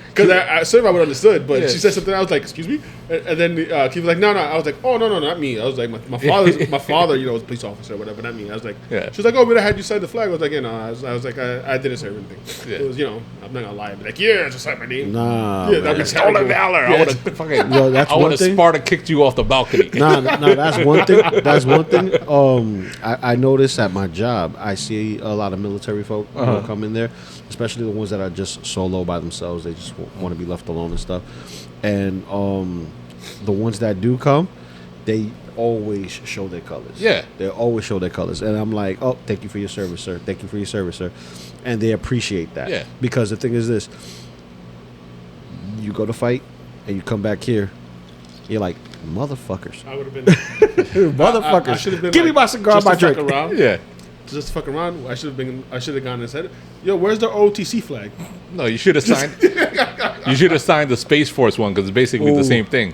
Because I serve, I would have understood. But she said something. I was like, excuse me? And then Keith was like, no. I was like, oh, no, not me. I was like, my father, was a police officer or whatever, not me. I was like, she was like, oh, but I had you sign the flag. I was like, I was like, I didn't serve anything. It was, I'm not going to lie. I'd be like, yeah, just sign my name. Nah, yeah, that'd be Stolen valor. I would have fucking. that's I would have one thing. Sparta kicked you off the balcony. No, that's one thing. That's one thing. I noticed at my job, I see a lot of military folk who come in there, especially the ones that are just solo by themselves. They just want to be left alone and stuff. And the ones that do come, they always show their colors. Yeah. They always show their colors. And I'm like, oh, thank you for your service, sir. Thank you for your service, sir. And they appreciate that. Yeah. Because the thing is this, you go to fight and you come back here, you're like, motherfuckers. I would have been. Motherfuckers. I should have been Give me my cigar, just my to fuck drink. around. Yeah. just fuck around. I should have gone and said, "Yo, where's the OTC flag?" No, you should have signed. You should have signed the Space Force one because it's basically the same thing.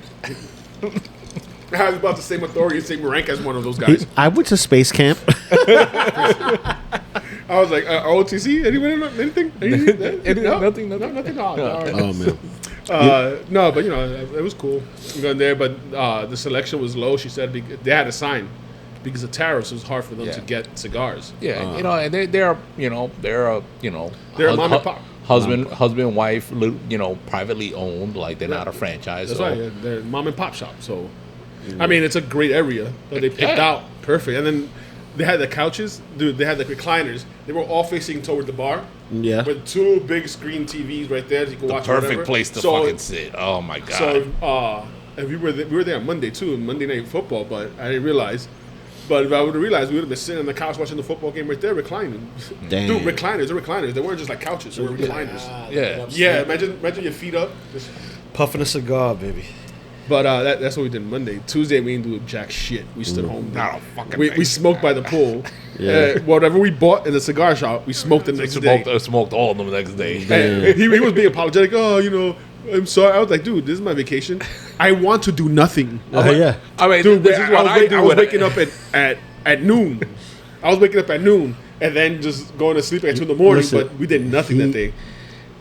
I was about the same authority, same rank as one of those guys. I went to space camp. I was like, OTC? Anybody know anything? No? Nothing. No, nothing. No, all right. Oh man. No, but it was cool going there. But the selection was low. She said they had a sign because of tariffs. It was hard for them to get cigars. Yeah, and they're a mom and pop. Husband, wife, privately owned. Like they're not a franchise. That's so. right. Yeah, they're mom and pop shop. So, I mean, it's a great area that they picked out. Perfect. And then they had the couches. Dude, they had the recliners. They were all facing toward the bar. Yeah. With 2 big screen TVs right there, so you can watch Perfect whatever. place to fucking sit. Oh my god. So, and we were there on Monday too, Monday Night Football, but I didn't realize. But if I would have realized, we would have been sitting on the couch watching the football game right there, reclining. Damn. Dude, recliners. They're recliners. They weren't just like couches. They were recliners. Yeah. Imagine your feet up. Just, Puffing a cigar, baby. but that's what we did Monday. Tuesday, we didn't do jack shit. We stood home. Not a fucking We thing. smoked by the pool. Yeah. Whatever we bought in the cigar shop, we smoked the next day. Smoked all of them the next day. And he was being apologetic. Oh, I'm sorry. I was like, dude, this is my vacation. I want to do nothing. Yeah. I mean, Dude, this is what I do. I was when waking up at noon. I was waking up at noon and then just going to sleep at 2 in the morning. Listen, but we did nothing that day.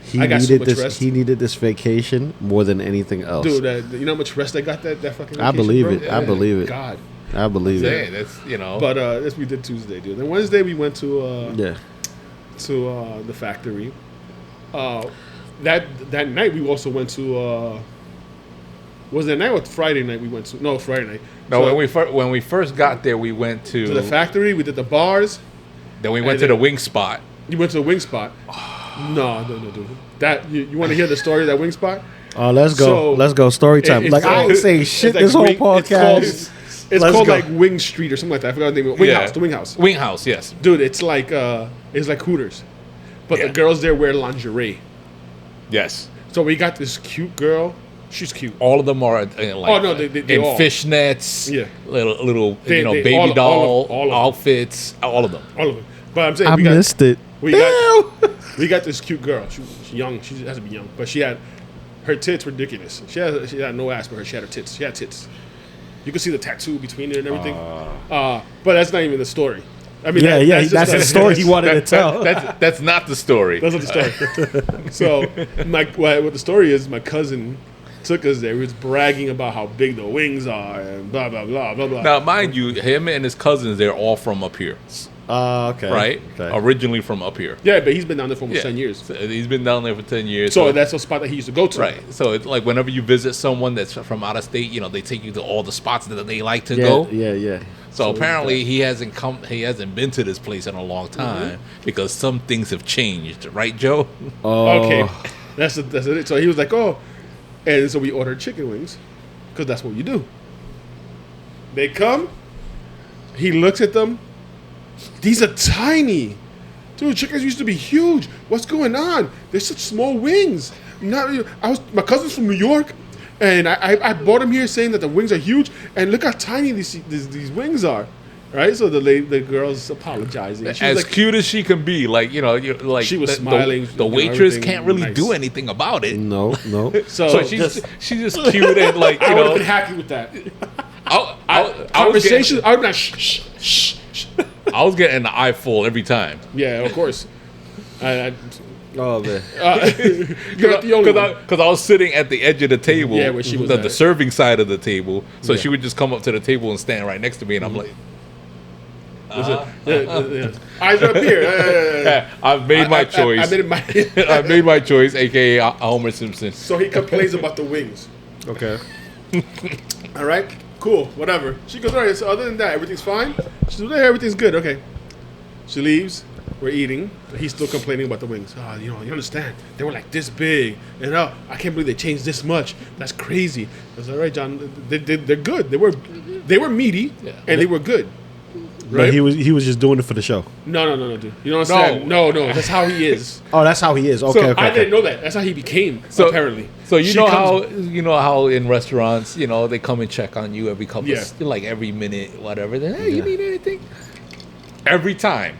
He I got so needed much this. rest. He needed this vacation more than anything else. Dude, you know how much rest I got that fucking vacation, I believe bro? it. I believe it. God. I believe Yeah, it. that's But that's what we did Tuesday, dude. Then Wednesday we went to the factory. That night we also went to was that night or Friday night we went to? No, Friday night. No, So, when we first got there, we went to the factory. We did the bars. Then we went to the wing spot. You went to the wing spot. No, dude. That you want to hear the story of that wing spot? Oh, let's go. So, Let's go. Story time. it's I ain't saying shit it's this whole Wing- podcast. It's Let's called go. like Wing Street or something like that. I forgot the name of it. Wing House. The Wing House. Wing House, yes. Dude, it's like Hooters, but the girls there wear lingerie. Yes. So we got this cute girl. She's cute. All of them are they they in all. fishnets, Yeah. little They- baby all doll of them. outfits, all of them. All of them. But I'm saying I missed it. we Damn. we got this cute girl. She's young. She has to be young, but she had her tits ridiculous. She had no ass, but she had her tits. She had tits. You could see the tattoo between it and everything. But that's not even the story. I mean, That's the story he wanted to tell. That's not the story. That's not the story. So, what the story is, my cousin took us there. He was bragging about how big the wings are and blah, blah, blah, blah, blah. Now, mind you, him and his cousins, they're all from up here, Okay. right? Okay. Originally from up here. Yeah, but he's been down there for almost 10 years. So he's been down there for 10 years. So that's a spot that he used to go to. Right. So it's like whenever you visit someone that's from out of state, they take you to all the spots that they like to Yeah, go. yeah. So apparently he hasn't been to this place in a long time because some things have changed, right, Joe? Oh. Okay. That's it. So he was like, oh. And so we ordered chicken wings because that's what you do. They come. He looks at them. These are tiny. Dude, chickens used to be huge. What's going on? They're such small wings. My cousin's from New York, and I bought him here saying that the wings are huge, and look how tiny these wings are. Right? So the girl's apologizing. She was As cute as she can be, she was smiling. The waitress everything can't really nice. do anything about it. No. So she's just cute and like I would have been happy with that. I was getting, I would not shh. I was getting the eye full every time. Yeah, of course. Oh man. You're not the only one. Because I was sitting at the edge of the table, Yeah, where she was the at. serving side of the table. So Yeah. she would just come up to the table and stand right next to me, and I'm like, Yeah. Eyes are up here. I've made my choice. I made it I've made my choice, aka Homer Simpson. So he complains about the wings. Okay. All right, cool, whatever. She goes, all right, so other than that, everything's fine? She says, yeah, everything's good, okay. She leaves, we're eating, he's still complaining about the wings. You understand, they were like this big, and I can't believe they changed this much. That's crazy. I was all right, John, they're good. They were meaty, and they were good. Right? But he was just doing it for the show. No, dude. You don't understand? No, that's how he is. Oh, that's how he is. Okay, So okay. I didn't know that. That's how he became, So- apparently. So She comes- how in restaurants, they come and check on you every couple, Yeah. like every minute, whatever. Then, hey, you need anything? Every time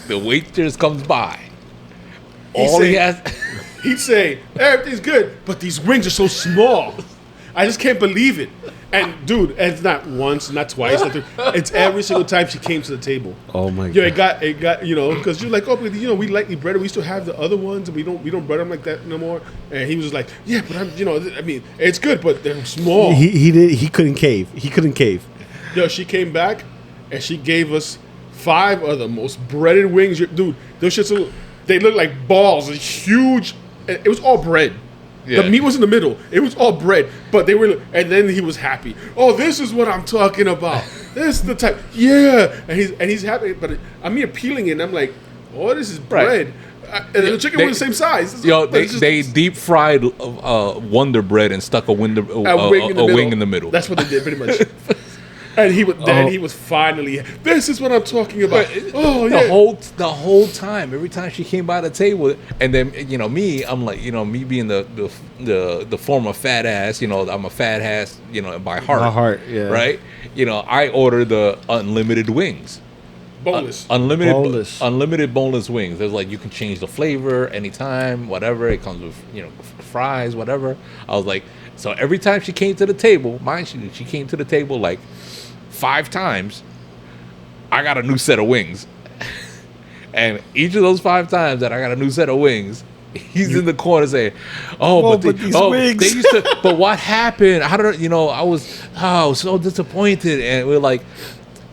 the waitress comes by. All he has. He'd say, everything's good, but these wings are so small. I just can't believe it. And, dude, it's not once, not twice. It's every single time she came to the table. Oh, my Yeah, God. it got, because you're like, oh, but, we lightly bread it. We still have the other ones, and we don't bread them like that no more. And he was just like, yeah, but I mean, it's good, but they're small. He couldn't cave. He couldn't cave. Yo, she came back, and she gave us 5 of the most breaded wings. Dude, those shits, they look like balls. Huge. It was all bread. Yeah. The meat was in the middle. It was all bread, but they were. And then he was happy. Oh, this is what I'm talking about. This is the type. Yeah, and he's happy. But I'm here peeling it, and I'm like, oh, this is bread. Right. And the chicken was the same size. Yo, they deep fried Wonder Bread and stuck a wing in the middle. That's what they did, pretty much. And he was finally. This is what I'm talking about. The whole time, every time she came by the table, and then me, I'm like, me being the former fat ass, I'm a fat ass, by heart. By heart, yeah. Right. I order the unlimited wings. Boneless. Unlimited boneless wings. There's like you can change the flavor anytime, whatever. It comes with fries, whatever. I was like, so every time she came to the table, she came to the table like 5 times. I got a new set of wings, and each of those 5 times that I got a new set of wings, he's in the corner saying, but these wings. They used to. But what happened? How did I was so disappointed, and we're like.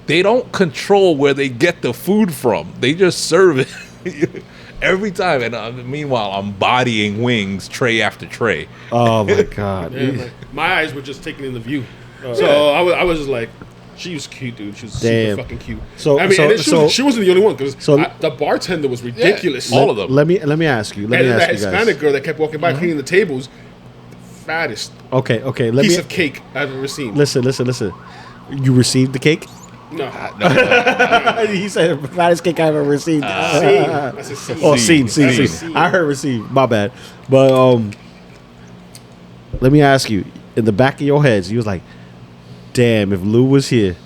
They don't control where they get the food from. They just serve it every time. And meanwhile, I'm bodying wings tray after tray. Oh, my God. Yeah, my eyes were just taking in the view. So I was just like, she was cute, dude. She was super fucking cute. So, she wasn't the only one because the bartender was ridiculous. All of them. Let me ask you. Let me ask that you guys. Hispanic girl that kept walking by cleaning the tables, fattest Okay. piece of cake I've ever seen. Listen. You received the cake? No. He said the fattest cake I've ever received. I said seen. Oh, seen. I heard received. My bad. But let me ask you. In the back of your heads, you was like, "Damn, if Lou was here."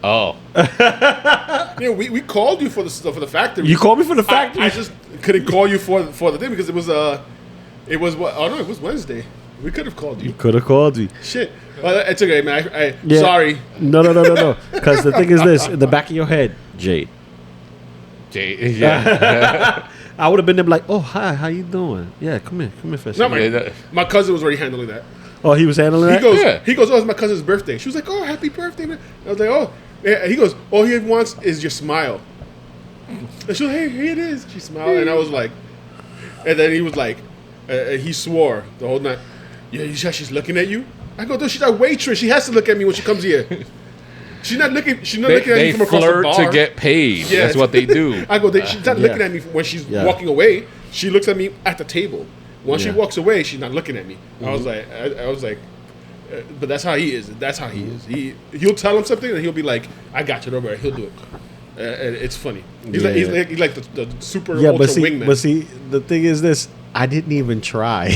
Oh. Yeah, we called you for the factory. You called me for the factory. I just couldn't call you for the thing because it was what? Oh no, it was Wednesday. We could have called you. You could have called me. Shit. Well, it's okay, man. Sorry. No. Because the thing is this: in the back of your head, Jade. Yeah. I would have been there like, "Oh, hi, how you doing? Yeah, come here, first." No, my cousin was already handling that. Oh, he was handling that. He goes, oh, it's my cousin's birthday. She was like, oh, happy birthday, man. I was like, oh. And he goes, all he wants is your smile. And she was like, hey, here it is. She smiled, and I was like, and then he was like, he swore the whole night. Yeah, you said she's looking at you? I go, no, she's a waitress. She has to look at me when she comes here. She's not looking at me from across the bar. They flirt to get paid. Yeah. That's what they do. I go, she's not looking at me when she's walking away. She looks at me at the table. Once she walks away, she's not looking at me. Mm-hmm. I was like, but that's how he is. That's how he is. He'll tell him something and he'll be like, I got you, don't worry. He'll do it. And it's funny. He's like the super ultra wingman. But see, the thing is this: I didn't even try.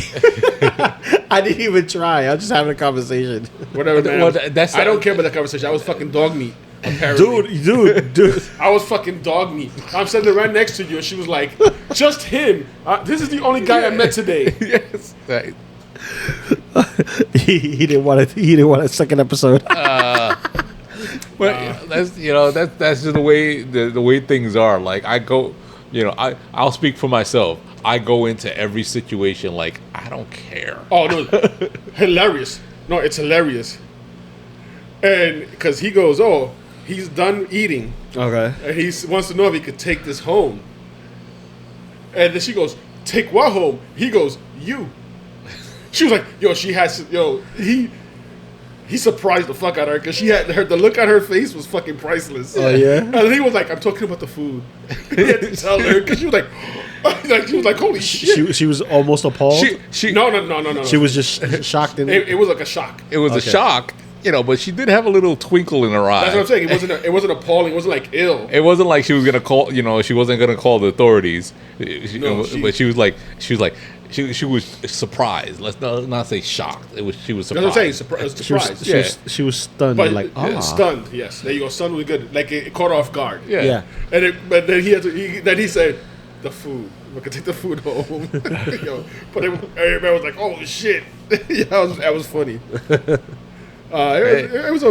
I didn't even try. I was just having a conversation. Whatever, man. I don't care about that conversation. I was fucking dog meat. Apparently. Dude. I was fucking dog meat. I'm sitting right next to you, and she was like, "Just him. This is the only guy I met today." Yes. Right. He didn't want it. He didn't want a second episode. But that's just the way things are. Like I go, I'll speak for myself. I go into every situation like I don't care. Oh no, hilarious! No, it's hilarious. And because he goes, oh, he's done eating. Okay. And he wants to know if he could take this home. And then she goes, take what home? He goes, you. She was like, he surprised the fuck out of her because she had the look on her face was fucking priceless. Oh yeah. And he was like, I'm talking about the food. He had to tell her because she was like, holy shit. She was almost appalled. No. She was just shocked. It was like a shock. It was a shock. But she did have a little twinkle in her eye. That's what I'm saying. It wasn't appalling. It wasn't like ill. It wasn't like she was gonna call. She wasn't gonna call the authorities. But she was like, She was surprised. Let's not say shocked. She was surprised. That's what I'm saying. Surprised. She was stunned. But like, stunned. Yes, there you go. Stunned was good. Like it caught her off guard. Yeah. But then he said, "The food. We can take the food home." But everybody was like, "Oh shit!" That was funny. It was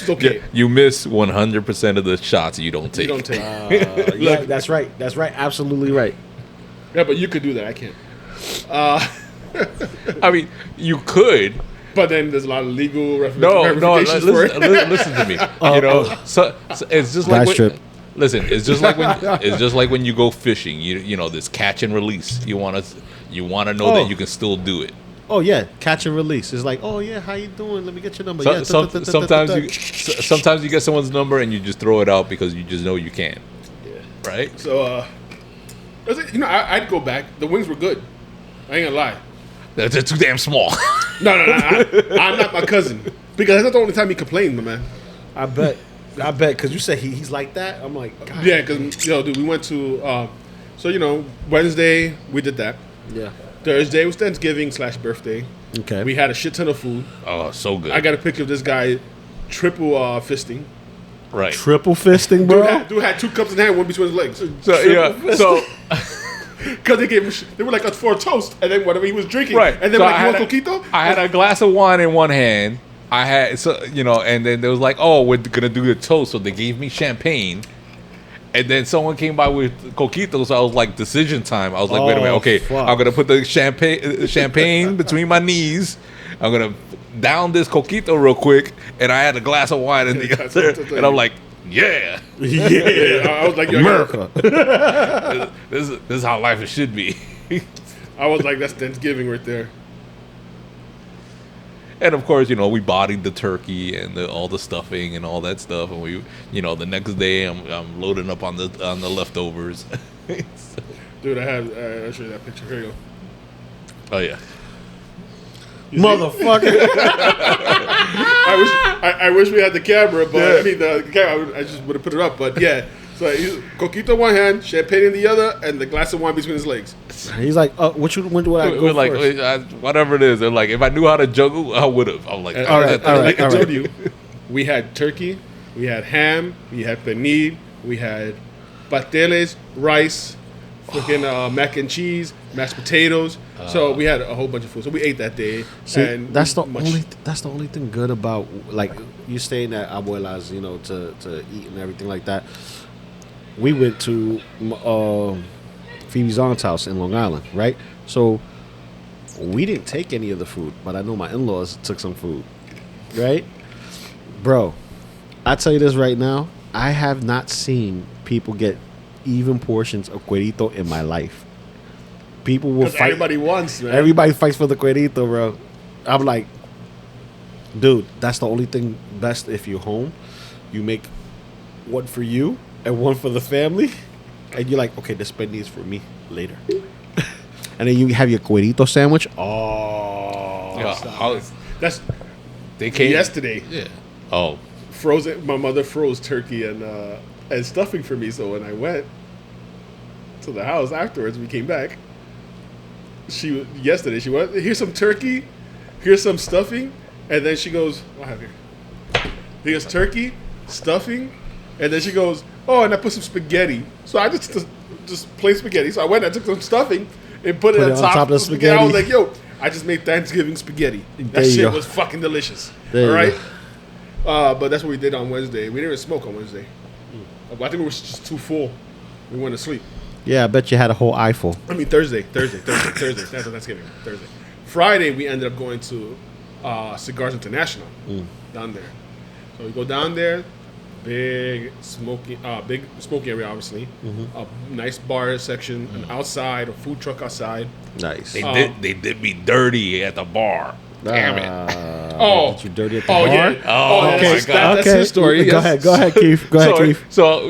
okay. You miss 100% of the shots you don't take. Yeah, that's right. That's right. Absolutely right. Yeah, but you could do that. I can't. I mean, you could. But then there's a lot of legal ramifications for it. Listen to me. So it's just like listen. It's just like when you go fishing. You know this catch and release. You want to know that you can still do it. Oh yeah, catch and release. It's like, oh yeah, how you doing? Let me get your number. Sometimes you get someone's number and you just throw it out because you just know you can. Yeah. Right. So I'd go back. The wings were good. I ain't gonna lie. They're too damn small. No. I'm not my cousin because that's not the only time he complained, my man. I bet, because you said he's like that. I'm like, God. Yeah, because dude, we went to Wednesday we did that. Yeah. Thursday was Thanksgiving/birthday. Okay. We had a shit ton of food. Oh, so good. I got a picture of this guy triple fisting. Right. Triple fisting, bro. Dude had 2 cups in hand, one between his legs. Because they were like for a toast, and then whatever he was drinking, right? And then so you want coquito? I had a glass of wine in one hand. I had and then they was like, oh, we're gonna do the toast, so they gave me champagne. And then someone came by with coquitos, so I was like, decision time. I was like, wait a minute, okay, fuck. I'm gonna put the champagne between my knees. I'm gonna down this coquito real quick, and I had a glass of wine in the other, and I'm like, yeah. I was like, America. This is how life should be. I was like, that's Thanksgiving right there. And of course, we bodied the turkey and all the stuffing and all that stuff, and we, the next day I'm loading up on the leftovers. So. Dude, I'll show you that picture. Here you go. Oh yeah, motherfucker. I wish we had the camera, but I mean the camera. I just would have put it up, but yeah. So coquito in one hand, champagne in the other, and the glass of wine between his legs. He's like, when would I go like, first? Whatever it is. They're like, if I knew how to juggle, I would have. I'm like, all right. Like I told you, we had turkey, we had ham, we had pernil, we had pateles, rice, freaking mac and cheese, mashed potatoes. So we had a whole bunch of food. So we ate that day. See, and that's the only thing good about like you staying at abuela's, to eat and everything like that. We went to Phoebe's aunt's house in Long Island, right? So we didn't take any of the food, but I know my in-laws took some food, right? Bro, I tell you this right now, I have not seen people get even portions of cuerito in my life. People will fight. Everybody wants, man. Everybody fights for the cuerito, bro. I'm like, dude, that's the only thing best if you're home. You make one for you and one for the family, and you're like, okay, this spend these for me later. And then you have your cuerito sandwich. They came yesterday. Yeah. Oh. Frozen. My mother froze turkey and stuffing for me. So when I went to the house afterwards, we came back. She went, here's some turkey, here's some stuffing, and then she goes, what have here? Here's turkey, stuffing, and then she goes, oh, and I put some spaghetti. So I just plain spaghetti. So I went and I took some stuffing and put it on top of the spaghetti. I was like, yo, I just made Thanksgiving spaghetti. That shit was fucking delicious. All right? But that's what we did on Wednesday. We didn't even smoke on Wednesday. I think we were just too full. We went to sleep. Yeah, I bet you had a whole eyeful. I mean, Thursday. That's Thanksgiving. Thursday. Friday, we ended up going to Cigars International down there. So we go down there, big smoking area, obviously. Mm-hmm. A nice bar section, an outside, a food truck outside. Nice. They did me dirty at the bar. Damn it. Did you dirty at the bar? Yeah. Oh, okay. My God. That's his story. Go ahead, Keith. Keith. So,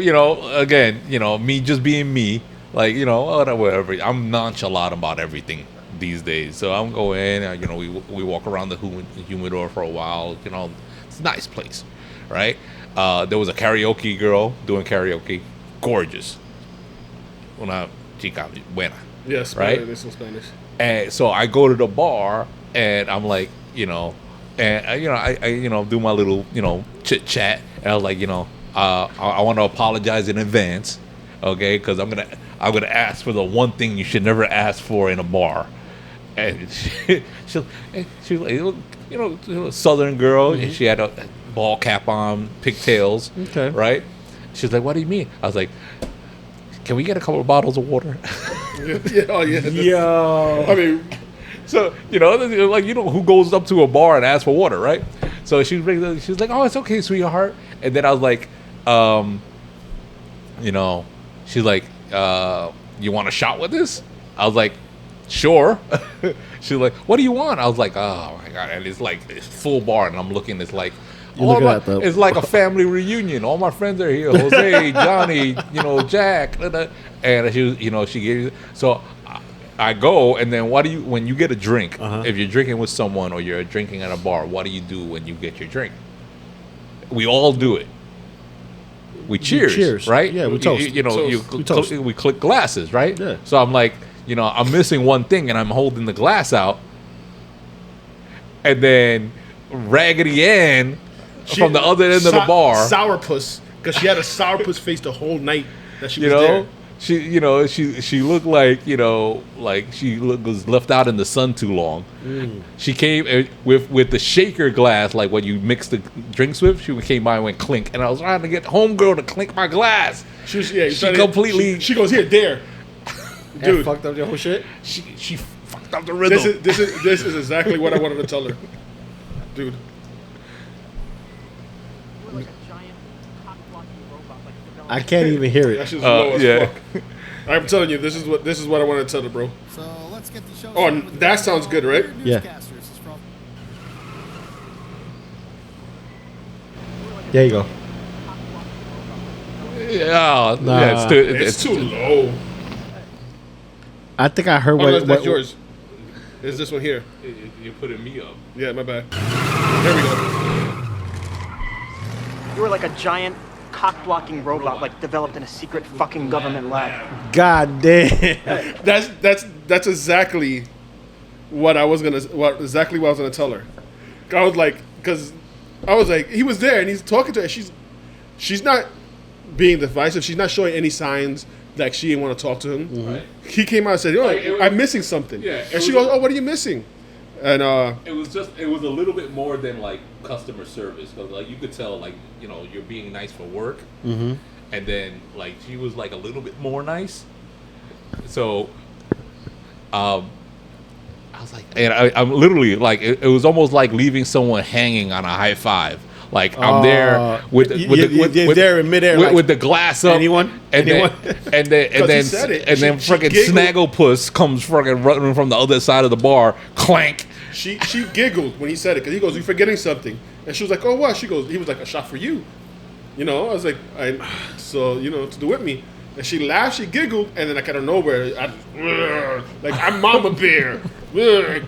again, me just being me, like, whatever. I'm nonchalant about everything these days. So I'm going, we walk around the humidor for a while. It's a nice place, right? There was a karaoke girl doing karaoke. Gorgeous. Una chica buena. Yes, right? There's some Spanish. And so I go to the bar, and I'm like, and I do my little, chit chat, and I was like, I want to apologize in advance, okay, because I'm gonna ask for the one thing you should never ask for in a bar. And she was like, Southern girl, and she had a ball cap on, pigtails, Okay. right? She was like, "What do you mean?" I was like, "Can we get a couple of bottles of water?" Yeah, oh yeah. Yo. I mean, So who goes up to a bar and asks for water, right? So she was like, "Oh, it's okay, sweetheart." And then I was like, she's like, "You want a shot with this?" I was like, "Sure." She's like, "What do you want?" I was like, "Oh my god!" And it's like it's full bar, and I'm looking. It's like it's like a family reunion. All my friends are here. Jose, Johnny, Jack, and she gave. So I go, and then when you get a drink, if you're drinking with someone or you're drinking at a bar, what do you do when you get your drink? We all do it. We cheers, right? Yeah, we toast. We toast. We click glasses, right? Yeah. So I'm like, I'm missing one thing, and I'm holding the glass out, and then Raggedy Ann from the other end of the bar, sourpuss, because she had a sourpuss face the whole night that she was there. She looked like she was left out in the sun too long. She came with the shaker glass, like what you mix the drinks with. She came by and went clink, and I was trying to get homegirl to clink my glass. She completely. She goes here, there. Dude, and fucked up your whole shit. She fucked up the rhythm. This is exactly what I wanted to tell her, dude. I can't even hear That it. shit's low as fuck. I'm telling you, this is what I wanted to tell her, bro. So let's get the show. Oh, and that sounds good, right? Yeah. There you go. Yeah, Nah. yeah, It's too low. I think I heard That's yours. It's this one here. You're putting me up. Yeah, my bad. There we go. You were like a giant cock-blocking robot, like developed in a secret fucking government lab. God damn. That's exactly what I was gonna tell her. I was like, because I was like, he was there and he's talking to her. She's not being divisive. She's not showing any signs like she didn't want to talk to him. Mm-hmm. Right. He came out and said, I'm missing something. Yeah, and she goes, oh, what are you missing? And it was a little bit more than like customer service, because like you could tell like you're being nice for work, and then like she was like a little bit more nice. So, I was like, and I'm literally like it was almost like leaving someone hanging on a high five. Like I'm there with there in midair with the glass up. Anyone? And then freaking Snagglepuss comes freaking running from the other side of the bar. Clank. She giggled when he said it, because he goes, "You're forgetting something," and she was like, "Oh, what?" He was like, "A shot for you." I was like, to do with me. And she laughed, she giggled, and then like out of nowhere, I'm Mama Bear,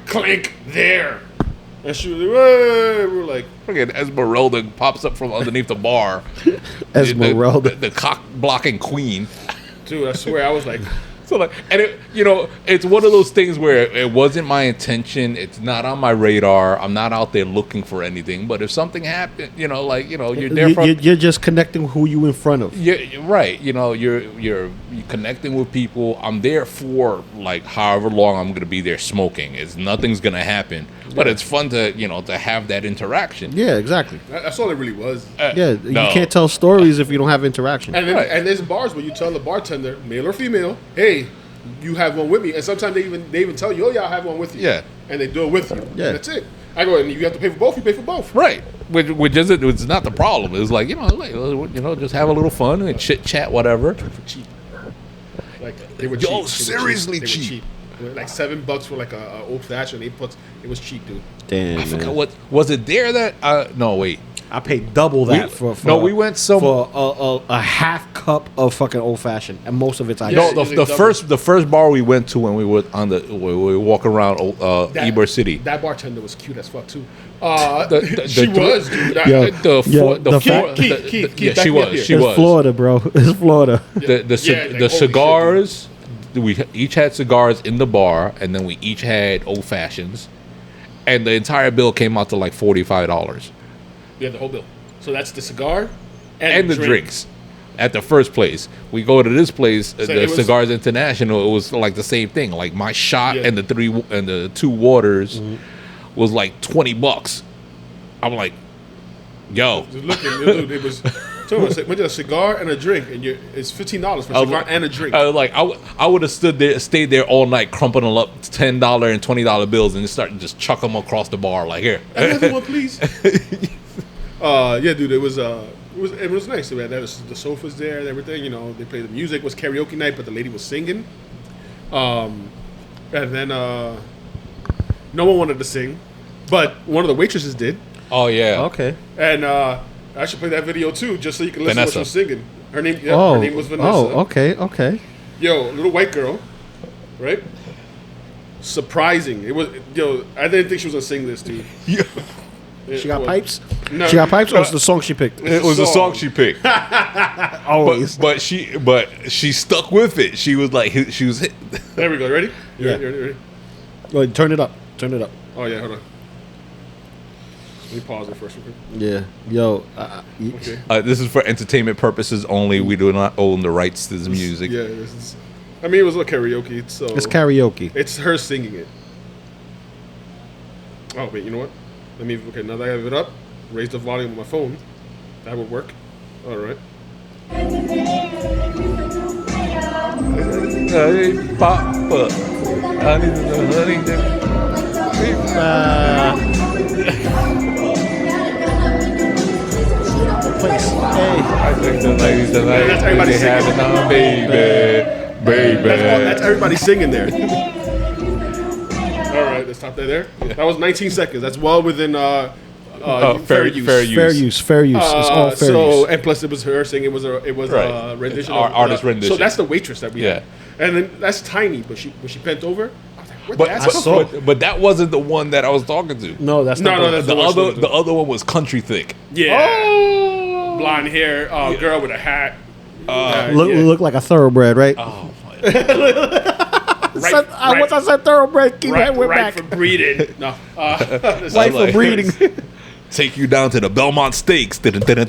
clink there. And she was like, we were like, freaking Esmeralda pops up from underneath the bar. Esmeralda, the cock blocking queen. Dude, I swear, I was like. So like, and it's one of those things where it wasn't my intention. It's not on my radar. I'm not out there looking for anything. But if something happened, you're there for. You're just connecting who you in front of. You're right. You're connecting with people. I'm there for like however long I'm gonna be there smoking. Nothing's gonna happen. But it's fun to to have that interaction. Yeah, exactly. That's all it really was. You can't tell stories if you don't have interaction. And there's bars where you tell the bartender, male or female, hey, you have one with me. And sometimes they even tell you, oh yeah, I have one with you. Yeah. And they do it with you. Yeah. And that's it. I go, and you have to pay for both. You pay for both. Right. Which isn't. It's not the problem. It's like just have a little fun and chit chat, whatever. For cheap. Like they were cheap. Seriously they were cheap. Like $7 for like a old fashioned, $8. It was cheap, dude. Damn, I forgot what was it there that no wait. I paid double that for we went for a half cup of fucking old fashioned, and most of it's ice. No, the first bar we went to when we were we walk around Ybor City. That bartender was cute as fuck too. She was, dude. She was. It's Florida, bro. It's Florida. The cigars, we each had cigars in the bar, and then we each had old fashions, and the entire bill came out to like $45. Yeah, the whole bill. So that's the cigar And the drinks. At the first place, we go to this place, the Cigars International. It was like the same thing. Like my shot and the 2 waters was like $20. I'm like, yo, Just looking, dude, it was. So I said, a cigar and a drink, and it's $15 for a cigar and a drink. I was like, I would have stayed there all night, crumpling up $10 and $20 bills, and just chuck them across the bar. Like, here, another one, please. Yeah, dude, it was nice. There was the sofas there and everything. You know, they played the music. It was karaoke night, but the lady was singing. And then no one wanted to sing, but one of the waitresses did. Oh yeah, Okay. And I should play that video too, just so you can listen Vanessa. to what she was singing. Her name, Oh. her name was Vanessa. Oh, okay. Yo, little white girl, right? Surprising. It was. Yo, I didn't think she was gonna sing this, dude. She got pipes? No, She got pipes, or was it the song she picked? it was the song she picked. Always. But she stuck with it. She was like, she was hit. There we go. Ready? Yeah. Ready? Wait, turn it up. Oh yeah, hold on. Let me pause it first. Real quick. Yeah. Yo. Okay. This is for entertainment purposes only. We do not own the rights to this music. Yeah, this is. I mean, it was a karaoke, so It's karaoke. it's her singing it. Oh wait, you know what? Okay, now that I have it up, raise the volume on my phone. That would work. All right. Hey, Papa, I need the Place. Hey. I think the ladies tonight That's everybody they singing. having a baby. That's everybody singing there. All right, let's stop there. That was 19 seconds. That's well within fair use. fair use. Fair use. It's all fair So use. and plus it was her singing. It was Right. a rendition. Our of, artist rendition. So that's the waitress that we Yeah. had. And then that's tiny, but when she bent over, I was like, where did that come from? But that wasn't the one that I was talking to. No, that's not. No, that's The worst one. the other one was country thick. Yeah. Blonde hair, girl with a hat. Look like a thoroughbred, right? Oh, Once I said thoroughbred, keep right, we're right back. for breeding. No. Right like- for breeding. take you down to the Belmont Steaks. But Like, we had a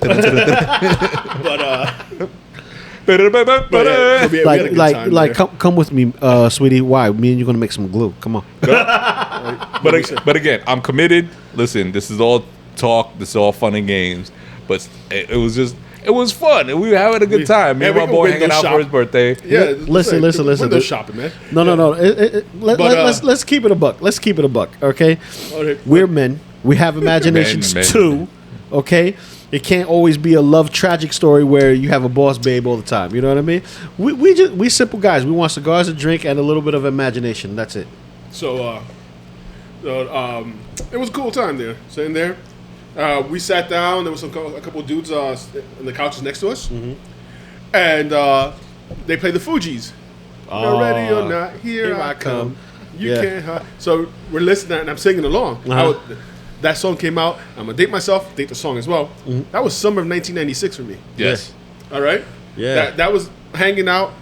good time there. come with me, sweetie. Why? Me and you're gonna make some glue. Come on. but again, I'm committed. Listen, this is all talk. This is all fun and games. But it was fun. We were having a good time. Me and we my can boy window hanging out shop. for his birthday. Yeah, Listen. Window shopping, man. No. Let's keep it a buck. Let's keep it a buck. Okay. Okay. We're men. We have imaginations Men. too. Okay. It can't always be a love tragic story where you have a boss babe all the time. You know what I mean? We simple guys. We want cigars, a drink, and a little bit of imagination. That's it. So, it was a cool time there. Sitting there, we sat down. There was a couple dudes on the couches next to us, and they played the Fugees. You're ready or not, here I come. You Yeah. can't hide. So we're listening, and I'm singing along. That song came out. I'm gonna date myself, date the song as well. That was summer of 1996 for me. Yes. All right. Yeah. That was hanging out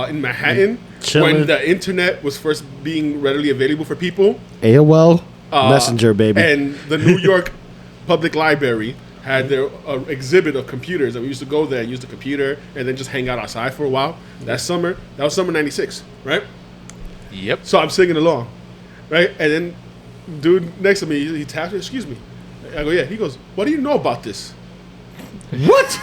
in Manhattan Chilling. when the internet was first being readily available for people. AOL Messenger, baby. And the New York Public Library had their exhibit of computers, and we used to go there and use the computer and then just hang out outside for a while. That was summer 96, right? Yep. So I'm singing along, right? And then dude next to me, he taps me, excuse me. I go, yeah. He goes, what do you know about this? What?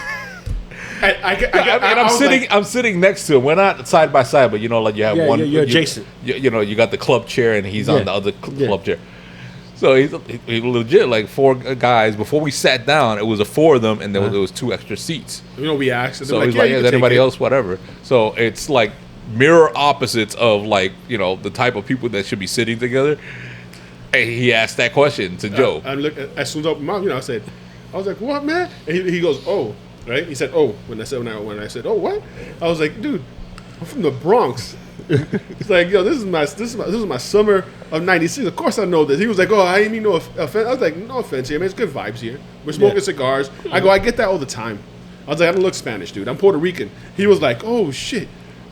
I'm sitting next to him. We're not side by side, but you know, like you have one. you're adjacent. You know, you got the club chair, and he's Yeah. on the other club chair. So he's legit like 4 guys. Before we sat down, it was 4 of them, and then there was 2 extra seats. You know, we asked. And So they're he's yeah, like, you is can take anybody it. else, whatever. So it's like mirror opposites of like, you know, the type of people that should be sitting together. And he asked that question to Joe. I look as soon as I opened my mouth, I was like, what, man? And he goes, oh, right? He said, oh, when I said, oh, what? I was like, dude, I'm from the Bronx. It's like, yo, this is my summer of '96. Of course I know this. He was like, oh, I didn't mean no offense. I was like, no offense here, man. It's good vibes here. We're smoking cigars. I go, I get that all the time. I was like, I don't look Spanish, dude. I'm Puerto Rican. He was like, oh shit.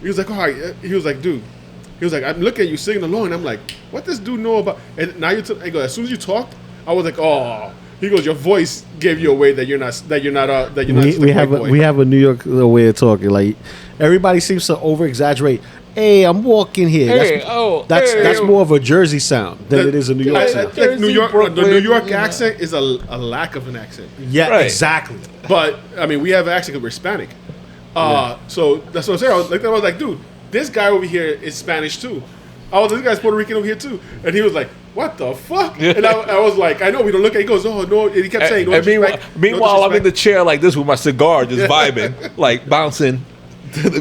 He was like, all right. He was like, dude. He was like, I'm looking at you singing along, and I'm like, what does dude know about? And now he goes, as soon as you talked, I was like, oh. He goes, your voice gave you away that you're not just we have a New York way of talking. Like everybody seems to over exaggerate. Hey, I'm walking here. That's more of a Jersey sound than it is a New York sound. Like New York, the New York accent is a lack of an accent. Yeah, right. Exactly. But I mean, we have an accent because we're Hispanic. So that's what I'm saying. I was like, dude, this guy over here is Spanish too. This guy's Puerto Rican over here too. And he was like, what the fuck? And I was like, I know we don't look at it. He goes, oh, no. And he kept saying, no disrespect. Meanwhile, I'm in the chair like this with my cigar, just vibing, like bouncing.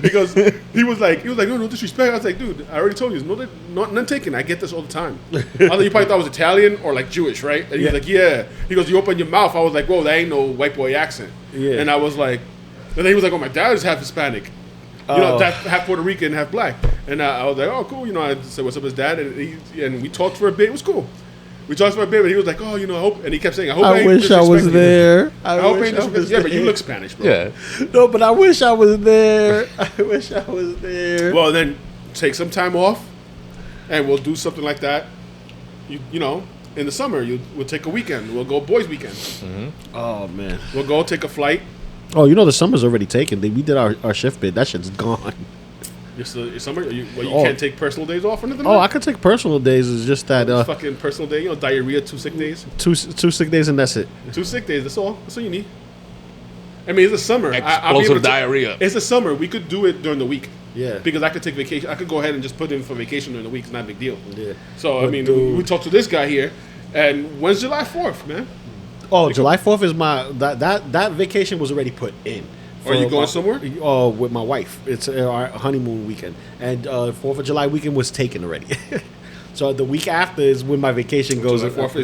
Because he was like, no disrespect. I was like, dude, I already told you, none taken. I get this all the time. I thought you probably thought I was Italian or like Jewish, right? And he was like, yeah. He goes, you open your mouth. I was like, whoa, that ain't no white boy accent. Yeah. And I was like, and then he was like, oh, my dad is half Hispanic. You know, half Puerto Rican, half black. And I was like, oh, cool. You know, I said, what's up with his dad? And we talked for a bit. It was cool. We talked for a bit, but he was like, oh, you know, I hope. And he kept saying, I wish I was there. I hope I was there. Yeah, but you look Spanish, bro. Yeah. No, but I wish I was there. I wish I was there. Well, then take some time off, and we'll do something like that. You know, in the summer, we'll take a weekend. We'll go boys' weekend. Mm-hmm. Oh, man. We'll go take a flight. Oh, you know the summer's already taken. We did our shift bid. That shit's gone. Your summer? You can't take personal days off or anything? I can take personal days. It's just that fucking personal day. You know, diarrhea, 2 sick days. Two sick days and that's it. 2 sick days. That's all. That's all you need. I mean, it's the summer. Explosive diarrhea. It's the summer. We could do it during the week. Yeah. Because I could take vacation. I could go ahead and just put in for vacation during the week. It's not a big deal. Yeah. So I mean, we talked to this guy here, and when's July 4th, man? Oh, July 4th is my that vacation was already put in. Are you going somewhere? With my wife. It's our honeymoon weekend. And 4th of July weekend was taken already. So the week after is when my vacation goes. July 4th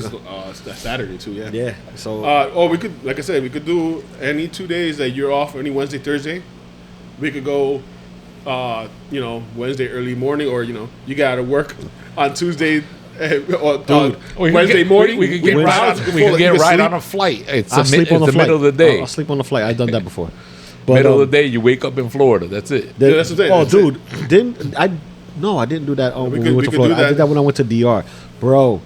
is Saturday too, yeah. Yeah. So we could, like I said, we could do any 2 days that you're off, any Wednesday, Thursday. We could go, Wednesday early morning, or, you got to work on Tuesday. Wednesday morning, we could get right on a flight. It's the middle of the day. I'll sleep on the flight. I've done that before. But, middle of the day, you wake up in Florida. That's it. That's what I'm saying. I didn't do that when we went to Florida. I did that when I went to DR. Bro,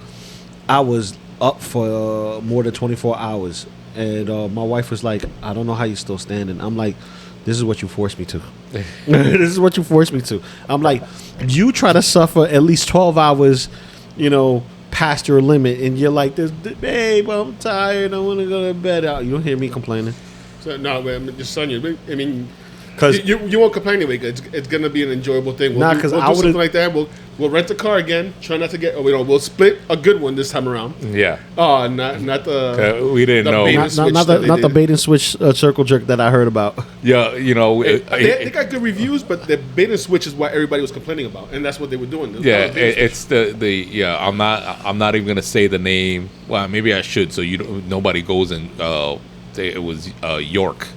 I was up for more than 24 hours. And my wife was like, I don't know how you're still standing. I'm like, this is what you forced me to. This is what you forced me to. I'm like, you try to suffer at least 12 hours, past your limit. And you're like, babe, I'm tired. I want to go to bed. You don't hear me complaining. So, no, I'm just telling you. I mean, because you won't complain anyway. It's gonna be an enjoyable thing. We'll do something like that. We'll rent a car again. Try not to get. We'll split a good one this time around. Yeah. Oh, not the. We didn't know. Not the bait and switch circle jerk that I heard about. Yeah, they got good reviews, but the bait and switch is what everybody was complaining about, and that's what they were doing. It's I'm not even gonna say the name. Well, maybe I should, so nobody goes and. It was York,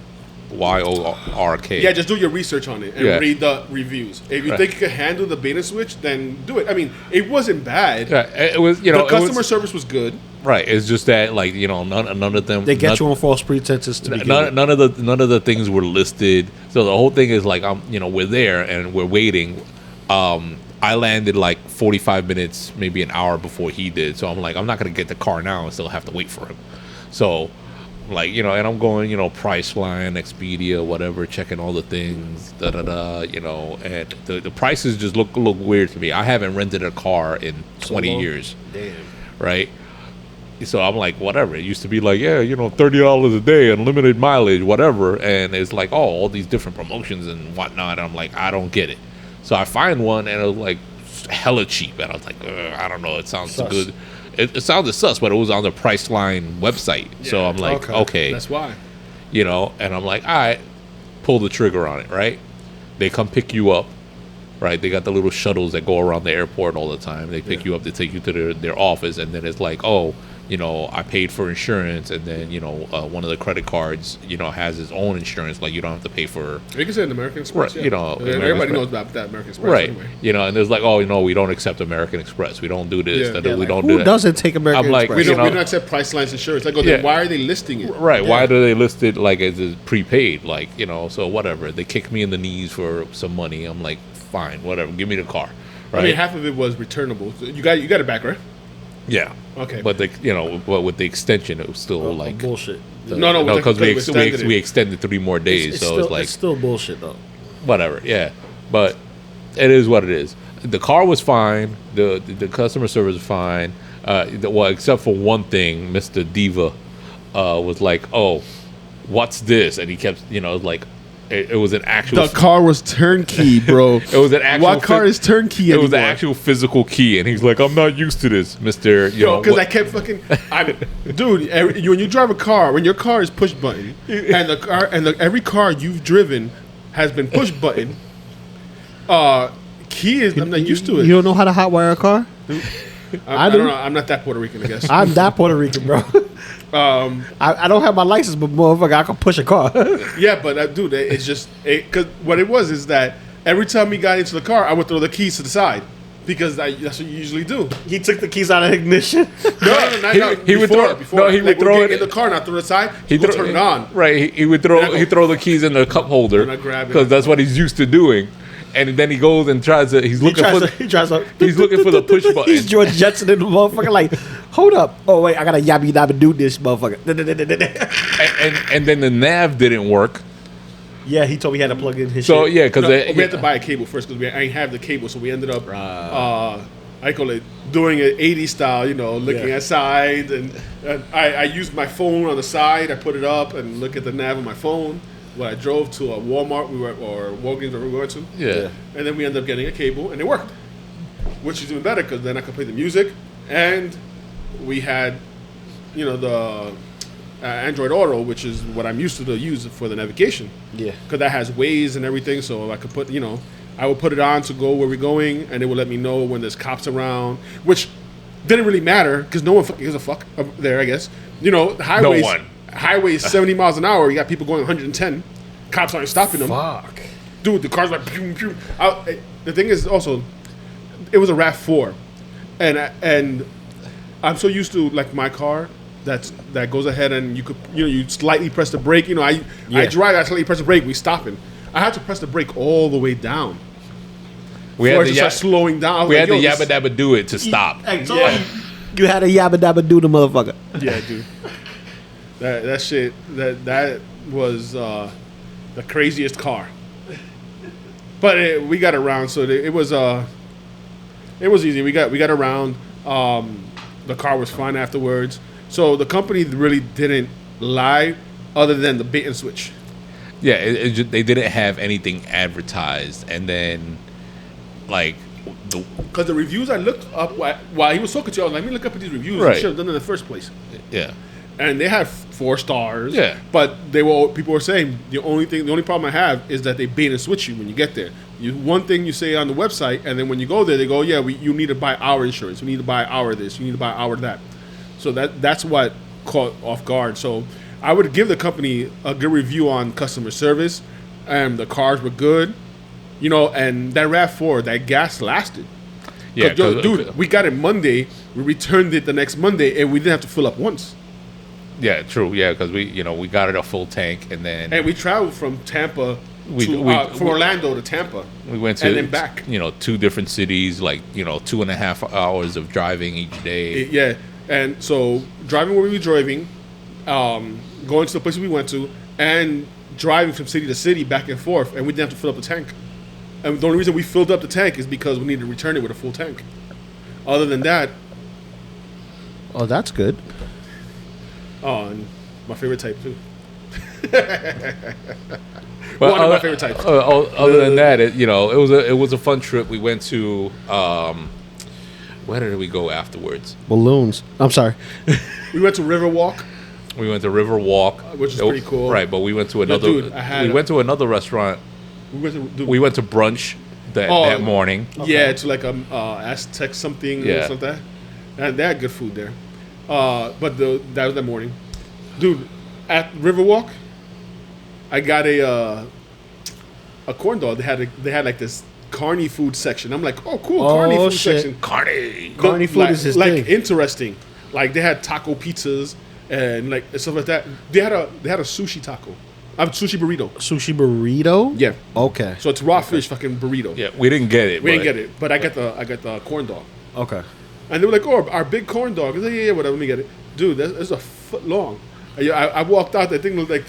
YORK. Yeah, just do your research on it and read the reviews. If you think you can handle the bait and switch, then do it. I mean, it wasn't bad. Yeah, it was. The customer service was good. Right. It's just that none of them. They get you on false pretenses to begin with. None of the things were listed. So the whole thing is we're there and we're waiting. I landed like 45 minutes, maybe an hour before he did. So I'm like, I'm not gonna get the car now and still have to wait for him. So. And I'm going, Priceline, Expedia, whatever, checking all the things, and the prices just look weird to me. I haven't rented a car in 20 years. Damn. Right? So I'm like, whatever. It used to be like, $30 a day, unlimited mileage, whatever. And it's like, all these different promotions and whatnot. And I'm like, I don't get it. So I find one, and it was like hella cheap. And I was like, I don't know. It sounds so good. It sounded sus, but it was on the Priceline website. Yeah, so I'm like, okay. That's why. And I'm like, all right, pull the trigger on it, right? They come pick you up, right? They got the little shuttles that go around the airport all the time. They pick you up, they take you to their office, and then it's like, oh, I paid for insurance, and then one of the credit cards has its own insurance. Like you don't have to pay for. You can say an American Express, right? Everybody knows about that American Express, right? Anyway. And there's like, oh, we don't accept American Express. We don't do this. We don't do who that. doesn't take American I'm like, Express? We don't accept Pricelines insurance. Like, then why are they listing it? Right? Why do they list it like as a prepaid? Like so whatever. They kick me in the knees for some money. I'm like, fine, whatever. Give me the car. Right? I mean, half of it was returnable. So you got it back, right? Yeah. Okay. But but with the extension, it was still like bullshit. No, because we extended 3 more days, It's still bullshit though. Whatever. Yeah, but it is what it is. The car was fine. The customer service was fine. Except for one thing, Mr. Diva was like, "Oh, what's this?" And he kept, like. It was an actual. The car was turnkey, bro. It was an actual. What car is turnkey? It was an actual physical key, and he's like, "I'm not used to this, Mister." Because I kept fucking. Dude, when you drive a car, when your car is push button, and every car you've driven has been push button. Key is. I'm not used to it. You don't know how to hotwire a car? I don't know. I'm not that Puerto Rican, I guess. I'm that Puerto Rican, bro. I don't have my license, but motherfucker, I can push a car. Yeah, but dude, it's just because what it was is that every time we got into the car, I would throw the keys to the side because that's what you usually do. He took the keys out of the ignition. No. He would throw it in the car, not throw it aside. He would turn it on. Right. He would throw the keys in the cup holder because that's what he's used to doing. And then he goes and tries to. He's looking for the push button. He's George Jetson in the motherfucker. Like, hold up. Oh wait, I gotta yabby dabba do this motherfucker. and then the nav didn't work. Yeah, he told me he had to plug in his. So shit. yeah, because we had to buy a cable first because I didn't have the cable, so we ended up. I call it doing it 80s style, looking at sides, and I used my phone on the side. I put it up and look at the nav on my phone. When I drove to a Walmart, or Walgreens, wherever we went to. Yeah. And then we ended up getting a cable, and it worked, which is even better because then I could play the music, and we had, the Android Auto, which is what I'm used to use for the navigation. Yeah. Because that has Waze and everything, so I could put, I would put it on to go where we're going, and it would let me know when there's cops around, which didn't really matter because no one fucking gives a fuck up there, I guess. Highways. No one. Highways 70 miles an hour. You got people going 110. Cops aren't stopping them. Fuck. Dude, the car's like pew, pew. The thing is also, it was a RAV4, and I'm so used to like my car that goes ahead and you slightly press the brake. I drive, I slightly press the brake. We stopping. I had to press the brake all the way down. We had to start slowing down. We had to yabba dabba do it to stop. You had to yabba dabba do the motherfucker. Yeah, dude. That shit that was the craziest car, but we got around. So it was easy. We got around. The car was fine afterwards. So the company really didn't lie, other than the bait and switch. Yeah, they didn't have anything advertised, and then because the reviews I looked up while he was talking to you, I was like, let me look up at these reviews. Right. I should have done it in the first place. Yeah. And they had 4 stars. Yeah. But people were saying the only problem I have is that they bait and switch you when you get there. One thing you say on the website, and then when you go there, they go, yeah, you need to buy our insurance. We need to buy our this. You need to buy our that. So that's what caught off guard. So I would give the company a good review on customer service, and the cars were good, and that RAV4, that gas lasted. Yeah, dude, we got it Monday. We returned it the next Monday, and we didn't have to fill up once. Yeah, true. Yeah, because we got it a full tank, and then we traveled from Tampa from Orlando to Tampa. We went to and then back. 2 different cities, 2.5 hours of driving each day. Yeah, and so driving where we were driving, going to the places we went to, and driving from city to city back and forth, and we didn't have to fill up the tank. And the only reason we filled up the tank is because we needed to return it with a full tank. Other than that, that's good. Oh, and my favorite type too. One of my favorite types. Other than that, it was a fun trip. We went to where did we go afterwards? Balloons. I'm sorry. We went to Riverwalk. We went to Riverwalk, which is pretty cool. Right, but we went to another. Went to another restaurant. We went to brunch that morning. Yeah, to like Aztec something or something. And they had good food there. But that was that morning, dude. At Riverwalk, I got a corn dog. They had like this carny food section. I'm like, oh cool, carny food section. Carny food is his thing. Interesting. Like they had taco pizzas and like stuff like that. They had a sushi taco. Sushi burrito. Sushi burrito? Yeah. Okay. So it's raw fish fucking burrito. Yeah, we didn't get it. We didn't get it, but I got the corn dog. Okay. And they were like, "Oh, our big corn dog." I was like, "Yeah, whatever. Let me get it, dude. That's a foot long." I walked out. That thing looked like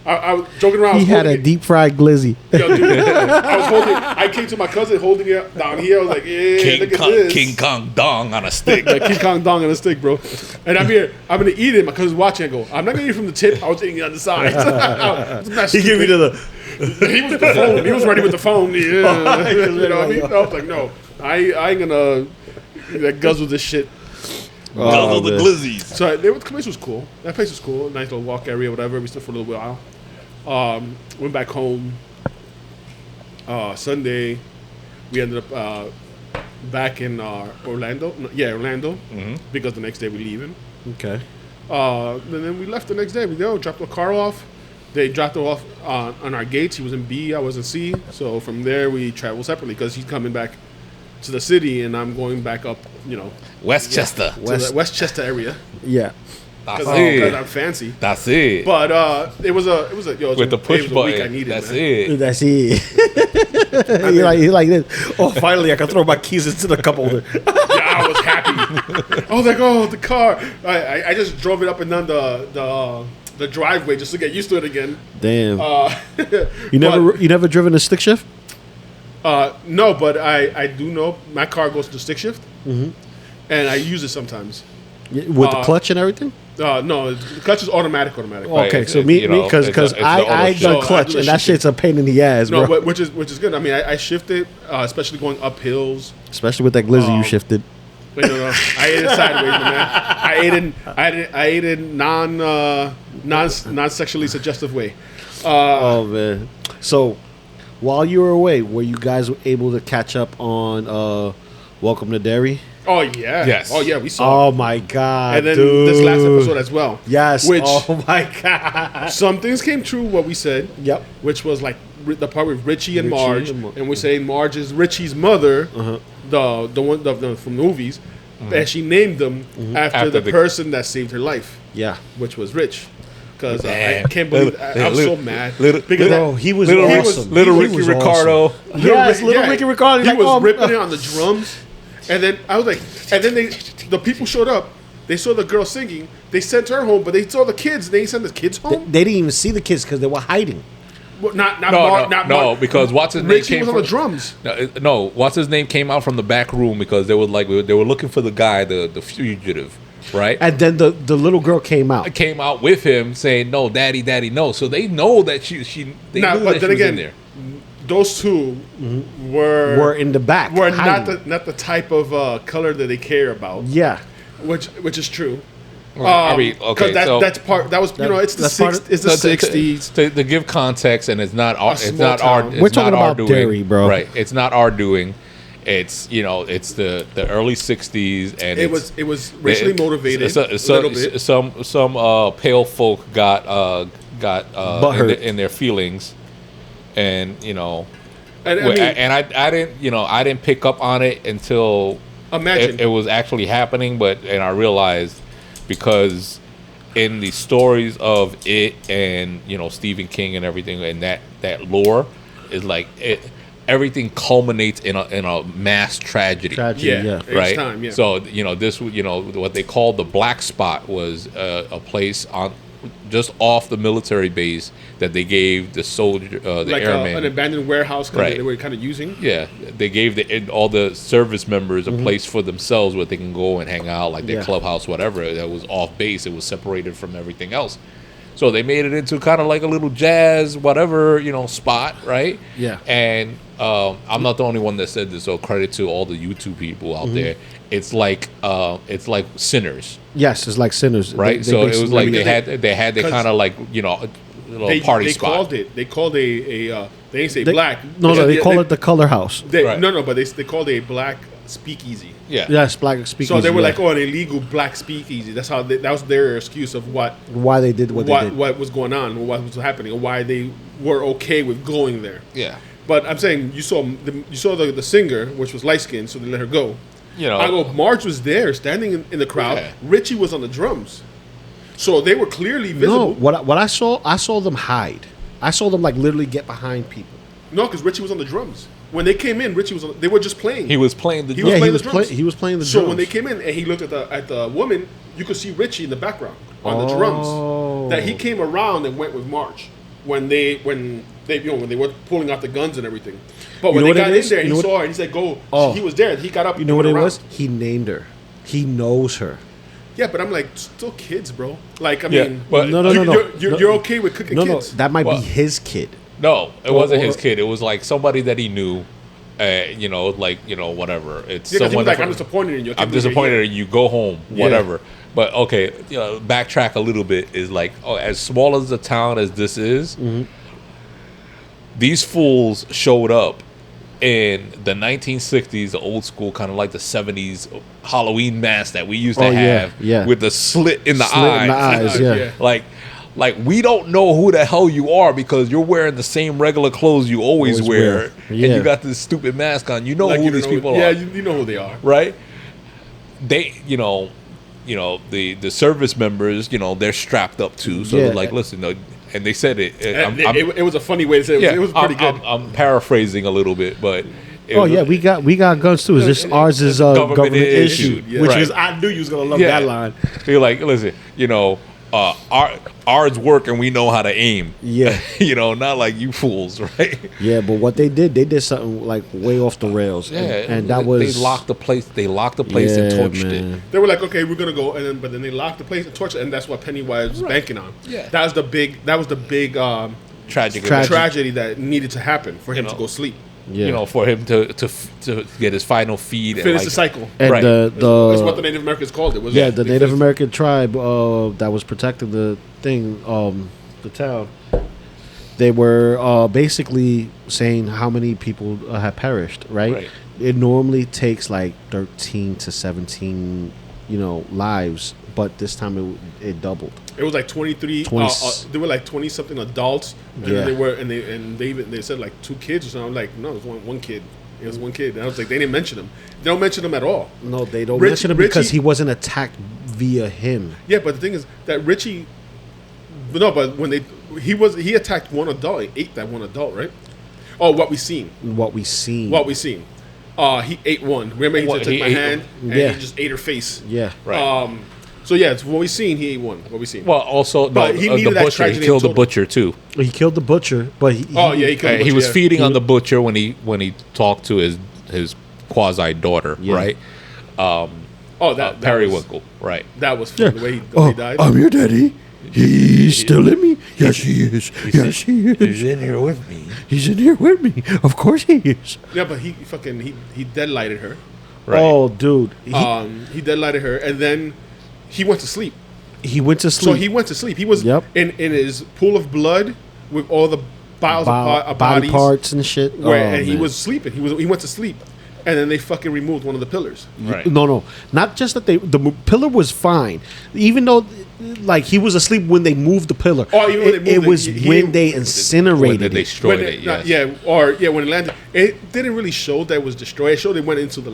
I was joking around. He had a deep fried glizzy. Yo, dude, I came to my cousin holding it down here. I was like, "Yeah, look at this." King Kong dong on a stick. Like King Kong dong on a stick, bro. And I'm gonna eat it. My cousin's watching. I go, "I'm not gonna eat it from the tip. I was eating it on the side." He gave me the. He was the phone. He was ready with the phone. Yeah. You know what I mean? I was like, "No, I ain't gonna guzzle this shit." Guzzle the glizzies. So the place was cool. That place was cool. Nice little walk area, whatever. We stood for a little while. Went back home. Sunday, we ended up back in Orlando. Orlando. Mm-hmm. Because the next day we're leaving. Okay. And then we left the next day. We dropped the car off. They dropped it off on our gates. He was in B, I was in C. So from there we traveled separately because he's coming back to the city and I'm going back up, Westchester. to the Westchester area. Yeah. That's Because it. I'm fancy. That's it. But it was a with the push button. I needed, That's man. it. That's it. He like this. Oh, finally, I can throw my keys into the cup holder. Yeah, I was happy. I was like, oh, the car. I just drove it up and down the driveway just to get used to it again. Damn. You never driven a stick shift? No, but I do know my car goes to stick shift, and I use it sometimes. With the clutch and everything? No, the clutch is automatic. Okay, Right, so because it's I the done auto clutch shift. and that shit's a pain in the ass, No, bro. but which is good. I mean, I shifted, especially going up hills. Especially with that glizzy you shifted. Wait, no, I ate it sideways, my man. I ate it non-sexually suggestive way. Oh man! So while you were away, were you guys able to catch up on Welcome to Derry? Oh yeah. Yes. Oh yeah, we saw. Oh my god! And then dude. this last episode as well. Yes. Which oh my god! some things came true. What we said. Yep. Which was like the part with Richie and Richie Marge, and and we're saying Marge is Richie's mother, the one from the movies, and she named them after the person that saved her life, Yeah. which was Rich. Because I Damn. can't believe I was so mad. Because Bro, he was Little, awesome. little He Ricky was Ricardo. awesome. Yes, little Ricky Ricardo. He like, was ripping it on the drums, and then I was like, and then the people showed up. They saw the girl singing. They sent her home, but they saw the kids. They didn't send the kids home. They didn't even see the kids because they were hiding. Well, not No, because what's his name Richie came was on from the drums. No, what's his name came out from the back room because they were looking for the guy, the fugitive, right? And then the little girl came out. Came out with him saying, "No, daddy, no." So they know that they knew But that she then was again, in there. those two were in the back. Were hiding. not the type of color that they care about. Yeah. Which is true. I mean, okay, so that's part. That was it's the that's part of- 60s. It's the '60s. To give context, and it's not our small town. We're talking not our about doing, Derry, bro. Right? It's not our doing. It's it's the early '60s, and It was racially motivated a little bit. Some pale folk got Butthurt. in their feelings, and And I didn't I didn't pick up on it until Imagine. it was actually happening, and I realized because in the stories of it and Stephen King and everything and that lore is like everything culminates in a mass tragedy. Yeah. Each Right. time, yeah. So this what they called the black spot was a place on just off the military base that they gave the soldier the like airmen an abandoned warehouse Right. they were kind of using. yeah, they gave all the service members a place for themselves where they can go and hang out, like their Yeah. clubhouse, whatever. That was off base. It was separated from everything else. So they made it into kind of like a little jazz, whatever, spot, right? Yeah. And I'm not the only one that said this. So credit to all the YouTube people out there. It's like Sinners, Yes, it's like Sinners. right? They So it was like basically- they had the kind of like a little party spot. They called a they didn't say black. No, they call it the color house. Right. No, but they called a black speakeasy. Yeah. Yeah, black speakeasy. So they were yeah. like, oh, an illegal black speakeasy. That was their excuse of why they did what they did. what was going on, what was happening, or why they were okay with going there. Yeah. But I'm saying you saw the singer, which was light skinned, so they let her go. You know, I go, Marge was there, standing in the crowd. Yeah. Richie was on the drums, so they were clearly No, visible. what I saw them hide. I saw them like literally get behind people. No, because Richie was on the drums. When they came in, Richie was on. They were just playing. he was playing the He was Yeah, playing the drums. he was playing the So drums. when they came in and he looked at the woman, you could see Richie in the background on the Oh. drums. That he came around and went with Marge when they when they were pulling out the guns and everything. But when know they what got it in is? there and You know he what- saw her and he said, "Go." Oh. He was there. He got up. You know what and it went was? around. He named her. He knows her. Yeah, but I'm like, still kids, bro. Like, I Yeah, mean, but- No. You're okay with cooking No, kids. that might What? be his kid. No, it wasn't his or- kid. It was like somebody that he knew. Whatever. It's Yeah, 'cause he someone was like, that- I'm disappointed in you. I can't I'm believe you're disappointed here. in you. Go home. Whatever. But okay, backtrack a little bit. Is like, as small as the town as this is, these fools showed up in the 1960s, the old school, kind of like the 70s Halloween mask that we used to Oh, yeah, have, yeah. with the slit in the Slit eye. in the eyes, yeah. Like we don't know who the hell you are because you're wearing the same regular clothes you always wear, and Yeah. you got this stupid mask on. You know Like, who you these know- people yeah, are, you know who they are. right? They, the service members, they're strapped up too. So Yeah. they're like, listen, and they said it. And it was a funny way to say it. It was pretty good. I'm paraphrasing a little bit, but it Oh was- yeah, we got guns too. Is this ours is government issued? Yeah. Which Right. is I knew you was gonna love Yeah. that line. They're like, listen, ours work and we know how to aim. Yeah. Not like you fools, right? Yeah, but what they did something like way off the rails. And that was they locked the place. They locked the place and torched it. They were like, okay, we're gonna go, but then they locked the place and torched it, and that's what Pennywise was banking on. Yeah. That was the big Tragic. tragedy that needed to happen for him You to know. go sleep, Yeah. For him to get his final feed. finish and the cycle. And Right. That's what the Native Americans called it. yeah, the they Native finished- American tribe that was protecting the thing, the town. They were basically saying how many people have perished. Right. It normally takes like 13 to 17, lives, but this time it doubled. It was like 23. 20 they were like 20 something adults, and Yeah. then they said like 2 kids or something. I'm like, no, it was one kid. It was one kid. And I was like, they didn't mention him. They don't mention him at all. No, they don't Rich- mention it because Richie- he wasn't attacked via him. Yeah, but the thing is that Richie. But when he attacked one adult. He ate that one adult, right? Oh, what we seen. What we seen. He ate one. Remember, he What, took he my ate- hand and Yeah. he just ate her face. Yeah. Right. So yeah, it's what we seen. He ate one. What we seen. Well, also, But he the needed that butcher. He tragedy killed the in total. butcher too. He killed the butcher, but he Oh yeah, he killed. the He butcher, was yeah. feeding on the butcher when he talked to his quasi daughter, Yeah. right? Oh, that Periwinkle, right? That was funny, the way he died. I'm your daddy. He's still in me. Yes, he is. Yes, he is. He's in here with me. He's in here with me. Of course he is. Yeah, but he deadlighted her. Right. Oh, dude. He deadlighted her, and then he went to sleep. He went to So sleep. he went to sleep. He was Yep. in his pool of blood with all the piles of body bodies, parts and shit. and he man. was sleeping. He went to sleep, and then they fucking removed one of the pillars. Right. No. Not just that pillar was fine. Even though, like, he was asleep when they moved the pillar. Oh, even when they moved it it, was he- when they When incinerated they it. destroyed When it, it- yes. when it landed, it didn't really show that it was destroyed. It showed they went into the.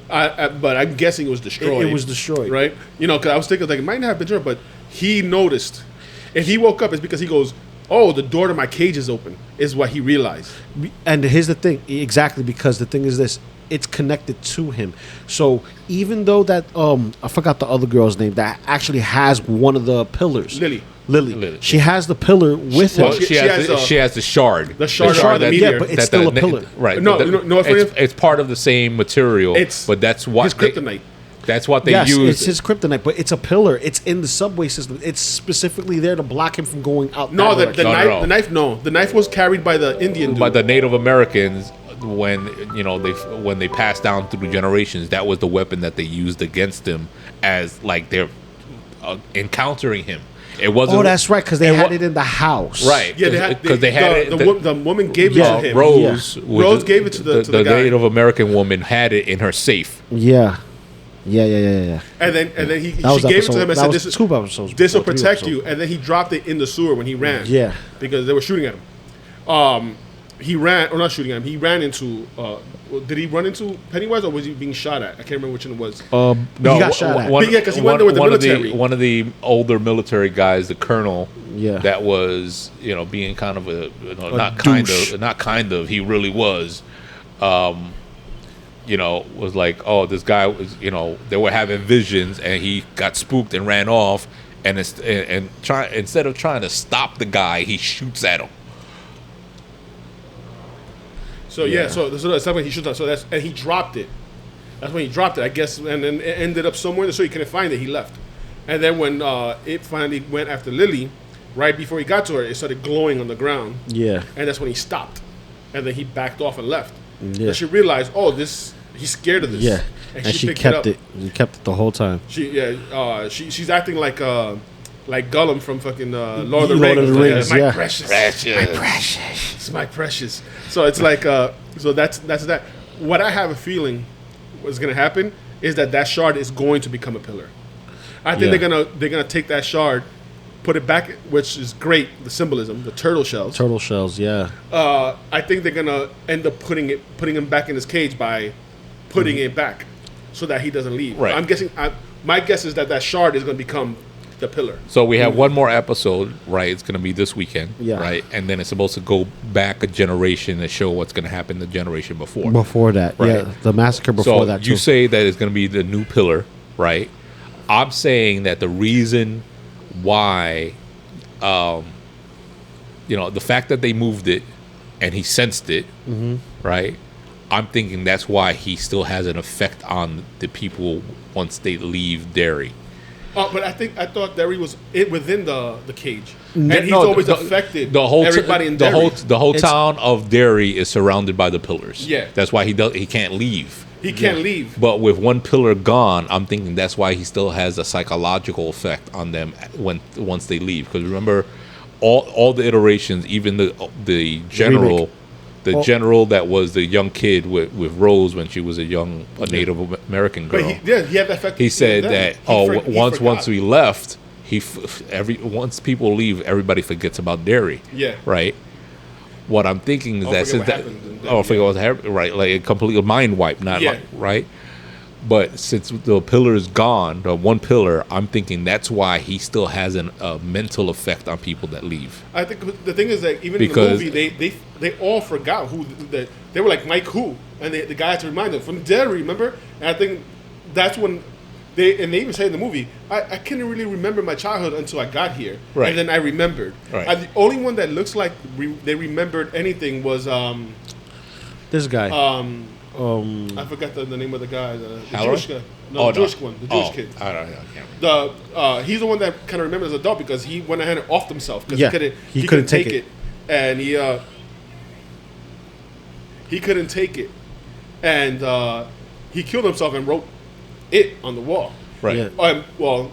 But I'm guessing it was destroyed. It was destroyed. right? Because I was thinking like it might not have been destroyed, but he noticed. If he woke up, it's because he goes, "Oh, the door to my cage is open." Is what he realized. And here's the thing, exactly, because the thing is this: it's connected to him. So even though that I forgot the other girl's name that actually has one of the pillars, Lily. Lily. She has the pillar with Well, him. she has she has the shard. the shard of the that- meteor. Yeah, but it's that still the- a pillar. Right. No, it's, it's part of the same material. But that's what his kryptonite. That's what they Yes, use. it's his kryptonite, but it's a pillar. It's in the subway system. It's specifically there to block him from going out. No, that the direction. knife. The knife. No, the knife was carried by the Indian dude. by the Native Americans when they passed down through generations. That was the weapon that they used against them as like their encountering him. It wasn't. Oh, that's right, because they had it in the house. Right. Yeah, because they had it. The woman gave it Yeah. to him. Rose. Rose gave it to the guy. Native American woman had it in her safe. Yeah. Yeah. And then she That was gave it episode- to him and that said, was "This two episodes this will before, three protect episodes. you." And then he dropped it in the sewer when he ran. Yeah. because they were shooting at him. He ran, or not shooting at him. He ran into. Did he run into Pennywise, or was he being shot at? I can't remember which one it was. No, he got shot at. Yeah, 'cause he went there with the military. One of the older military guys, the colonel, Yeah. that was being kind of a not douche. kind of he really was, was like, oh, this guy was they were having visions and he got spooked and ran off, and instead of trying to stop the guy, he shoots at him. So yeah, so that's when he shoots. So and he dropped it. That's when he dropped it, I guess, and then it ended up somewhere, so he couldn't find it. He left, and then when it finally went after Lily, right before he got to her, it started glowing on the ground. Yeah. And that's when he stopped, and then he backed off and left. Yeah. And she realized, oh, he's scared of this. Yeah. And she kept it. She kept it the whole time. She's acting like Gollum from fucking Lord of the Lord of Rings. the Rings, My yeah. precious, my precious, it's my precious. So it's like, so that's that. What I have a feeling what's gonna happen is that shard is going to become a pillar. I think they're gonna take that shard, put it back, which is great. The symbolism, the turtle shells. Turtle shells, yeah. I think they're gonna end up putting him back in his cage by putting it back, so that he doesn't leave. Right. I'm guessing. My guess is that shard is gonna become the pillar. So we have one more episode, right? It's going to be this weekend, Yeah. right? And then it's supposed to go back a generation and show what's going to happen the generation before. Before that, Right. yeah. The massacre before So that, you too. say that it's going to be the new pillar, right? I'm saying that the reason why, the fact that they moved it and he sensed it, right? I'm thinking that's why he still has an effect on the people once they leave Derry. But I thought Derry was within the cage, and he's always affected everybody in Derry. The whole town of Derry is surrounded by the pillars. Yeah. That's why he can't leave. He can't leave. But with one pillar gone, I'm thinking that's why he still has a psychological effect on them once they leave. Because remember, all the iterations, even the general. General that was the young kid with Rose when she was a Native American girl. But he had that effect. He said that once we left, once people leave, everybody forgets about Derry. Yeah. Right. What I'm thinking is that forget what happened. right, like a complete mind wipe, not right. But since the pillar is gone, the one pillar, I'm thinking that's why he still has a mental effect on people that leave. I think the thing is that even in the movie, they all forgot who they were like Mike who, and the guy had to remind them from Derry, remember? And I think that's when they even say in the movie, I couldn't really remember my childhood until I got here, right. And then I remembered. Right. The only one that looks like they remembered anything was this guy. I forgot the name of the guy. The Halloran? Jewish guy. No, the Jewish one. The Jewish kid. I can't He's the one that kind of remembers as an adult because he went ahead and offed himself because he couldn't take it. And he couldn't take it, and he killed himself and wrote it on the wall. Right. Yeah.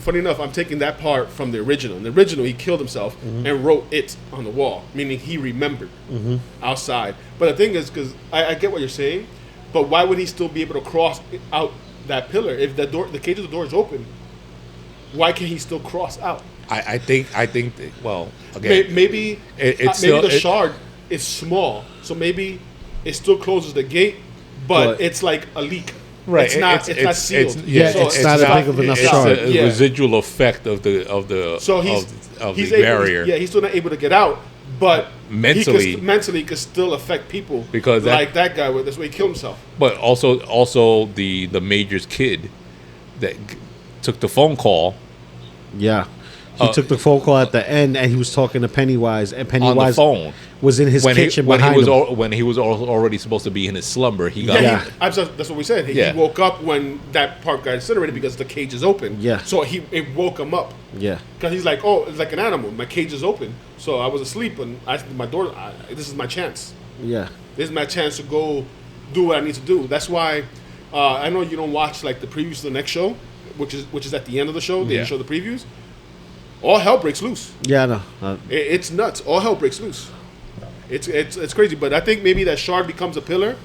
Funny enough, I'm taking that part from the original. In the original, he killed himself and wrote it on the wall, meaning he remembered outside. But the thing is, because I get what you're saying, but why would he still be able to cross out that pillar if the cage of the door is open? Why can't he still cross out? I think that, well, again, maybe the shard is small, so maybe it still closes the gate, but it's like a leak. Right, it's not sealed. It's not a big of enough shard. It's a residual effect of the barrier. He's still not able to get out, but mentally he could still affect people because that guy. That's why he killed himself. But also the major's kid that took the phone call. Yeah. He took the phone call at the end, and he was talking to Pennywise, and Pennywise on the phone was in his kitchen behind him. When he was already supposed to be in his slumber, he got. That's what we said. He woke up when that part got incinerated because the cage is open. Yeah. So it woke him up. Yeah. Because he's like, oh, it's like an animal. My cage is open. So I was asleep, and my door. This is my chance. Yeah. This is my chance to go do what I need to do. That's why I know you don't watch like the previews to the next show. which is at the end of the show. They show the previews. All hell breaks loose. Yeah, I know. It's nuts. All hell breaks loose. It's crazy. But I think maybe that shard becomes a pillar.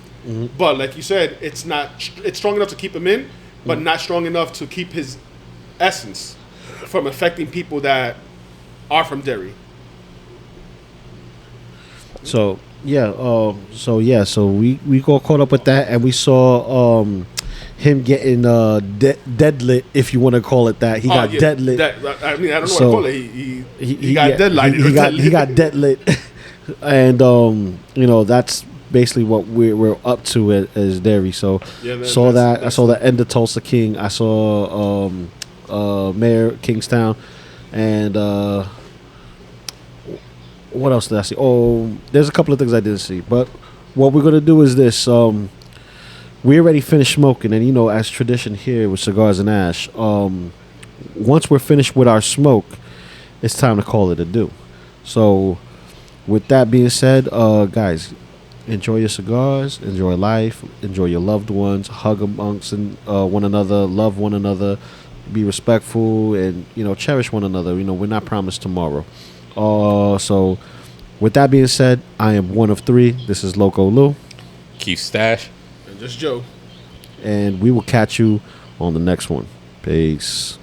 But like you said, it's not. It's strong enough to keep him in, but not strong enough to keep his essence from affecting people that are from Derry. So so we got caught up with that, and we saw him getting dead lit, if you want to call it that. He got dead lit. I mean, I don't know what to call it. He got dead lighted. He got dead lit, and you know, that's basically what we're up to as Derry. So I saw the end of Tulsa King. I saw Mayor Kingstown, and what else did I see? Oh, there's a couple of things I didn't see. But what we're gonna do is this. We already finished smoking, and you know, as tradition here with Cigars and Ash, once we're finished with our smoke, it's time to call it a do. So, with that being said, guys, enjoy your cigars, enjoy life, enjoy your loved ones, hug amongst one another, love one another, be respectful, and you know, cherish one another. You know, we're not promised tomorrow. So, with that being said, I am one of three. This is Loco Lou, Keith Stash. Just Joe. and we will catch you on the next one. Peace.